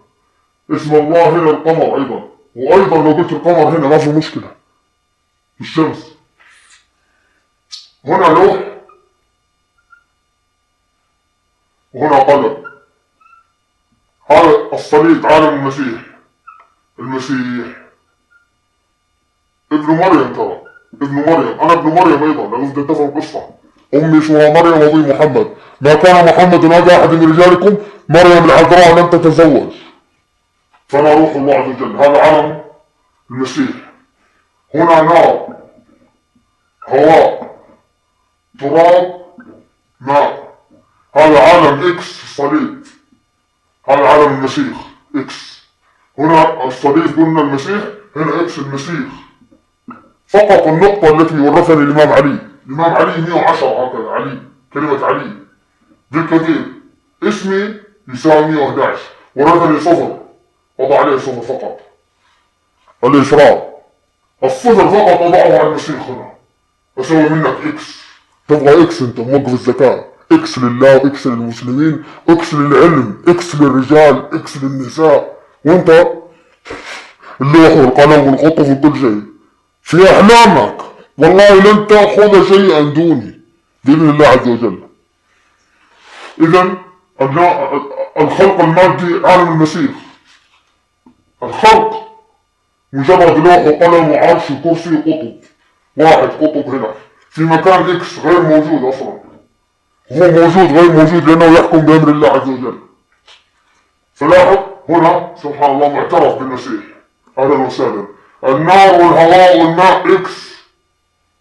اسم الله هنا القمر أيضا، وأيضا لو قلت القمر هنا ما في مشكلة، الشمس. هنا لوح وهنا قلم. هذا الصليب عالم المسيح. المسيح ابن مريم، ترى ابن مريم، أنا ابن مريم أيضا، لازم تفهم القصة. أمي اسمها مريم وأبي محمد. ما كان محمد أبا أحد من رجالكم، مريم العذراء لم تتزوج. فأنا روح الله عز وجل. هذا عالم المسيح. هنا نار، هواء، تراب، ماء. هذا عالم إكس الصليب. هذا عالم المسيح إكس. هنا الصليب قلنا المسيح، هنا إكس المسيح. فقط النقطة التي ورثني الإمام علي. الإمام علي 110 هكذا، علي، كلمة علي بالكثير. اسمي يساوي 111. ورثني صفر، وضع عليه صفر فقط. الإشراق. الصفر فقط وضعه على المسيح هنا. أسوي منك إكس. تبغى إكس أنت موقف الزكاة. إكس لله وإكس للمسلمين، إكس للعلم، إكس للرجال، إكس للنساء. وأنت اللوح والقلم والقطف وكل شيء. في أحلامك والله لن تأخذ شيئا دوني بإذن الله عز وجل. إذن الخلق المادي عالم المسيح. الخلق مجرد لوح وقلم وعرش وكرسي وقطب. واحد قطب هنا في مكان إكس غير موجود أصلا. هو موجود غير موجود لأنه يحكم بأمر الله عز وجل. فلاحظ هنا سبحان الله معترف بالمسيح. أهلا وسهلا. النار والهواء والماء إكس.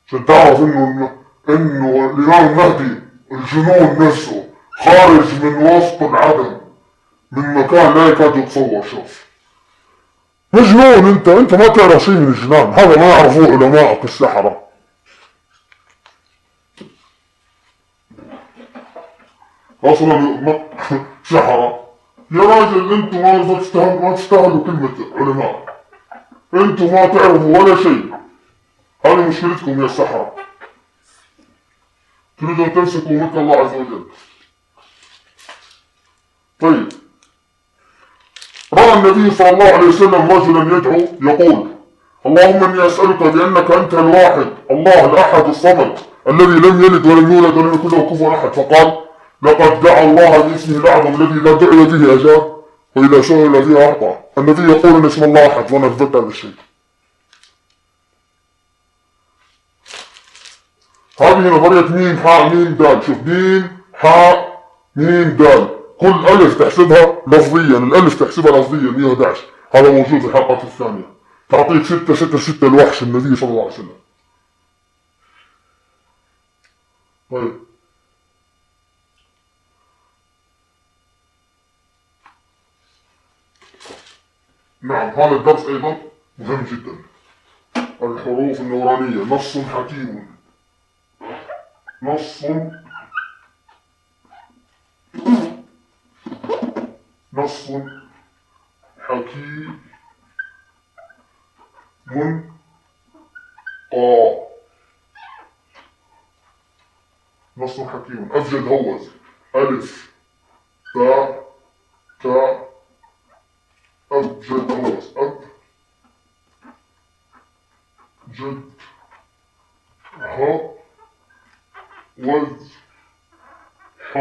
عشان تعرف إنه الإمام المهدي الجنون نفسه خارج من وسط العدم، من مكان لا يكاد يتصور. شوف مجنون انت ما تعرف شيء من الجنان. هذا ما يعرفوه علماءك السحرة. اصلا سحرة يا راجل. انتم ما تستاهلوا كلمة علماء. انتم ما تعرفوا ولا شيء. هذه مشكلتكم يا السحرة. تريدون تمسكوا ملك الله عز وجل. طيب، رأى النبي صلى الله عليه وسلم رجلا يدعو يقول: اللهم اني اسألك بانك انت الواحد الله الاحد الصمد الذي لم يلد ولم يولد ولم يكن له كفوا احد. فقال: لقد دعا الله باسمه الاعظم الذي لا دعي به اجاب واذا سئل به اعطى. النبي يقول ان اسم الله احد، وانا اثبت هذا الشيء. هذه نظرية ميم حاء ميم دال. شوف، ميم حاء ميم دال. كل ألف تحسبها لفظيا، الألف تحسبها لفظيا 111. هذا موجود في الحلقة الثانية. تعطيك 666 الوحش النبي صلى الله عليه وسلم. طيب، نعم، هذا الدرس أيضا مهم جدا. الحروف النورانية نص حكيم. نص حكيم نص حكيم. أبجد هوز. ألف باء تاء. أبجد هوز. أب جد ها وز ح.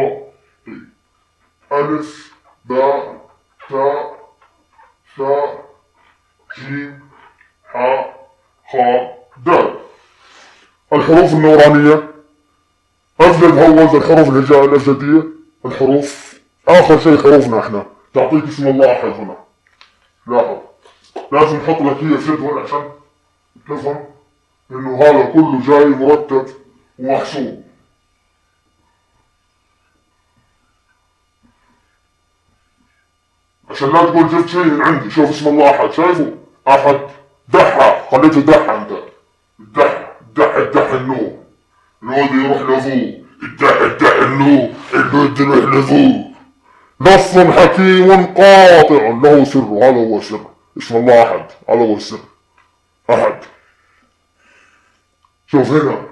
ألف باء تاء ثاء جيم حاء خاء دال. الحروف النورانية. أبجد هوز الحروف الهجاء الأبجدية. الحروف آخر شيء حروفنا احنا. تعطيك اسم الله أحد هنا. لاحظ، لازم نحط لك هي في جدول عشان تفهم إنه هذا كله جاي مرتب ومحسوب. عشان لا تقول جبت شيء من عندي. شوف اسم الله أحد، شايفه؟ أحد دحى، خليته دحى أنت. الدح النور. الولد يروح لأبوه. الدح النور. البنت يروح لأبوه. نص حكيم قاطع له سر. هذا هو السر. اسم الله أحد، هذا هو السر. أحد. شوف هنا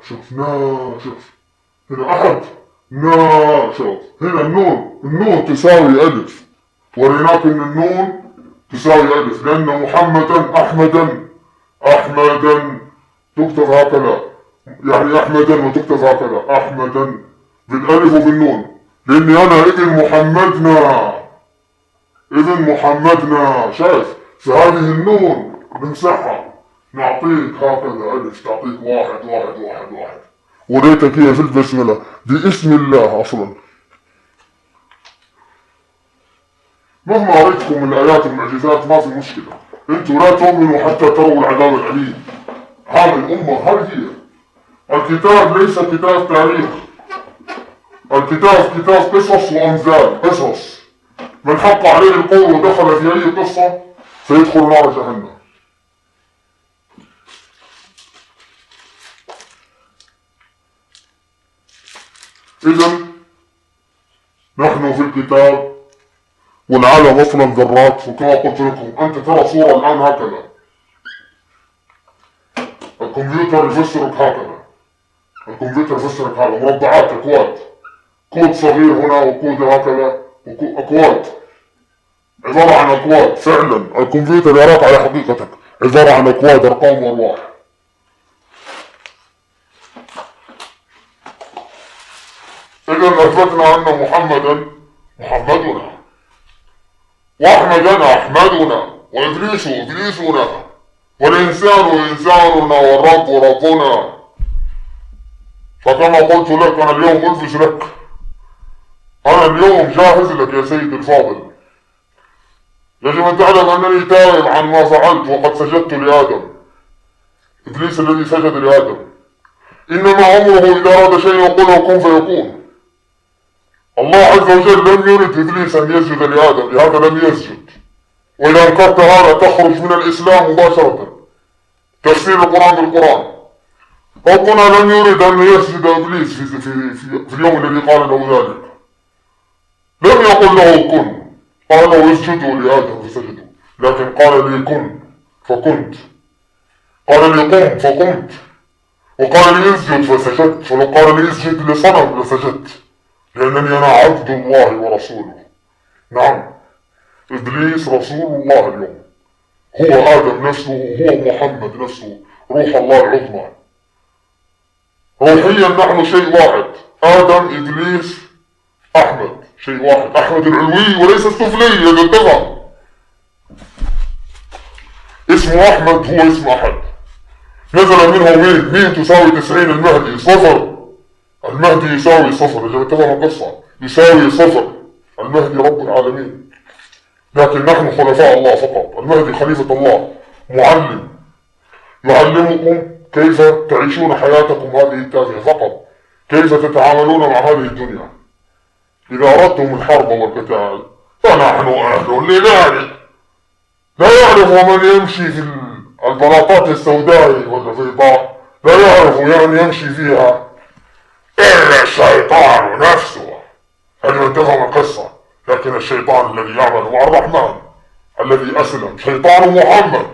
شوف شوف هنا أحد شوف هنا النون تساوي ألف. وريناك ان النون تساوي الف، لان محمدا احمدا تكتب هكذا، يعني احمدا وتكتب هكذا احمدا بالالف وبالنون، لاني انا ابن محمدنا. شايف؟ فهذه النون نمسحها، نعطيك هكذا الف، تعطيك واحد واحد واحد واحد، وريتك هي في البسملة باسم الله اصلا. مهما أريتكم من الآيات والمعجزات ما في مشكلة، انتوا لا تؤمنوا حتى تروا العذاب الأليم. هذه الأمة هذه هي. الكتاب ليس كتاب تاريخ، الكتاب كتاب قصص وأمثال، قصص. من حق عليه القول ودخل في أي قصة سيدخل نار جهنم. إذن نحن في الكتاب والعالم اصلا ذرات، وكما قلت لكم انت ترى صورة الان هكذا، الكمبيوتر يفسرك هكذا، الكمبيوتر يفسرك هذا مربعات اكواد، كود صغير هنا وكود هكذا اكواد، عبارة عن اكواد. فعلا الكمبيوتر يراك على حقيقتك، عبارة عن اكواد، ارقام وارواح. اذا اثبتنا ان محمدنا، واحمدنا احمدنا، وابليس ابليسنا، والانسان انساننا، والرب ربنا. فكما قلت لك انا اليوم البس لك، انا اليوم جاهز لك يا سيدي الفاضل. يجب ان تعلم انني تائب عن ما فعلت، وقد سجدت لادم، ابليس الذي سجد لادم. انما امره اذا اراد شيء يقول له كن فيكون. الله عز وجل لم يرد ابليس ان يسجد لادم، لهذا لم يسجد. واذا انكرت هذا تخرج من الاسلام مباشرة. تفسير القرآن بالقرآن. ربنا لم يرد ان يسجد ابليس في اليوم الذي قال له ذلك. لم يقل له كن، قال له اسجدوا لادم فسجدوا، لكن قال لي كن فكنت، قال لي قم فقمت، وقال لي اسجد فسجدت، فلو قال لي اسجد لصنم لسجدت، لأنني أنا عبد الله ورسوله. نعم، إبليس رسول الله اليوم، هو آدم نفسه، هو محمد نفسه، روح الله العظمى. روحيا نحن شيء واحد، آدم إبليس أحمد شيء واحد، أحمد العلوي وليس السفلي. إذا اتفق اسم أحمد هو اسم أحد، نزل منه مين تساوي 90 المهدي صفر، المهدي يساوي صفر. إذا اتفق القصة يساوي صفر، المهدي رب العالمين، لكن نحن خلفاء الله فقط. المهدي خليفة الله، معلم يعلمكم كيف تعيشون حياتكم هذه التافهة فقط، كيف تتعاملون مع هذه الدنيا. إذا أردتم الحرب والقتال فنحن أهل لذلك. لا يعرف من يمشي في البلاطات السوداء والبيضاء، لا يعرف يعني يمشي فيها إلا الشيطان نفسه. هل تفهم القصة؟ لكن الشيطان الذي يعمل مع الرحمن الذي أسلم، شيطان محمد،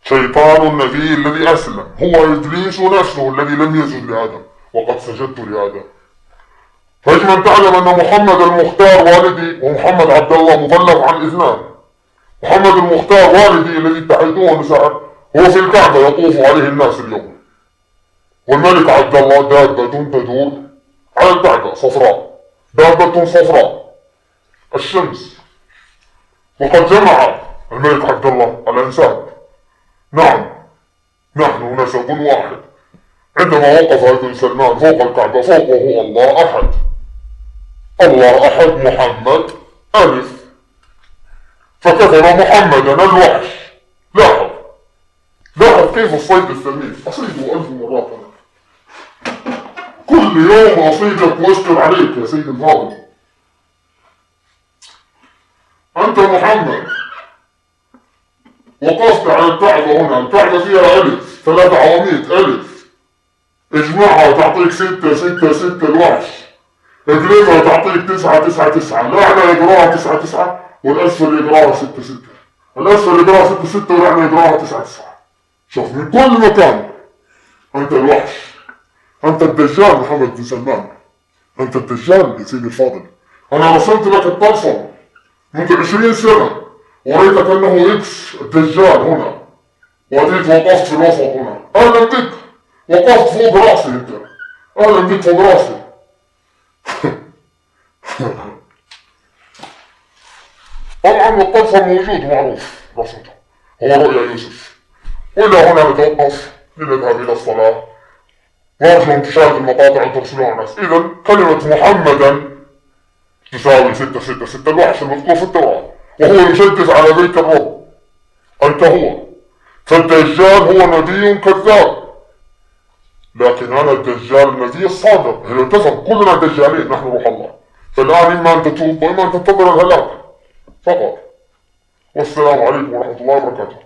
شيطان النبي الذي أسلم، هو إبليس نفسه الذي لم يسجد لآدم وقد سجدت لآدم. فيجب أن تعلم أن محمد المختار والدي ومحمد عبد الله مبلغ عن اثنان. محمد المختار والدي الذي اتحدوه ونساء هو في الكعبة يطوف عليه الناس اليوم، والملك عبد الله دابة تدور على الكعبة صفراء، دابة صفراء الشمس، وقد جمع الملك عبد الله الأنساب. نعم، نحن نسب واحد. عندما وقف ابن سلمان فوق الكعبة فوقه الله أحد، الله أحد محمد ألف، فكتب محمدا الوحش. لاحظ كيف الصيد السمين، أصيده 1000 مرات أنا. كل يوم أصيدك وأشكر عليك يا سيد الفاضل. أنت محمد وقفت على الكعبة هنا، الكعبة فيها ألف، 3 عواميد ألف، اجمعها تعطيك 6 6 6 الوحش، اقلبها تعطيك 9 9 9، الأعلى يقراها 9 9 والأسفل يقراها 6 6، الأسفل يقراها 6 6 والأعلى يقراها 9 9. شوف من كل مكان أنت الوحش، أنت الدجال محمد بن سلمان، أنت الدجال يا سيدي الفاضل. أنا رسمت لك الطلسم منذ 20 سنة، ورأيتك أنه إكس الدجال هنا، وأتيت وقفت في الوسط هنا. أهلا بك، وقفت فوق رأسي أنت، أهلا بك فوق رأسي. طبعا الطرف الموجود معروف رسمته، هو رؤيا يوسف. وإلى هنا نتوقف لنذهب إلى الصلاة، وأرجو أن تشاهد المقاطع وترسلوها على الناس. إذا كلمة محمدا تساوي 666، الوحش المذكور في التوراة، وهو يشدد على بيت الرب، أنت هو. فالدجال هو نبي كذاب، لكن أنا الدجال النبي الصادق. إذا انتصر كلنا دجالين، نحن روح الله. فالآن إما أن تتوب وإما أن تنتظر الهلاك فقط. والسلام عليكم ورحمة الله وبركاته.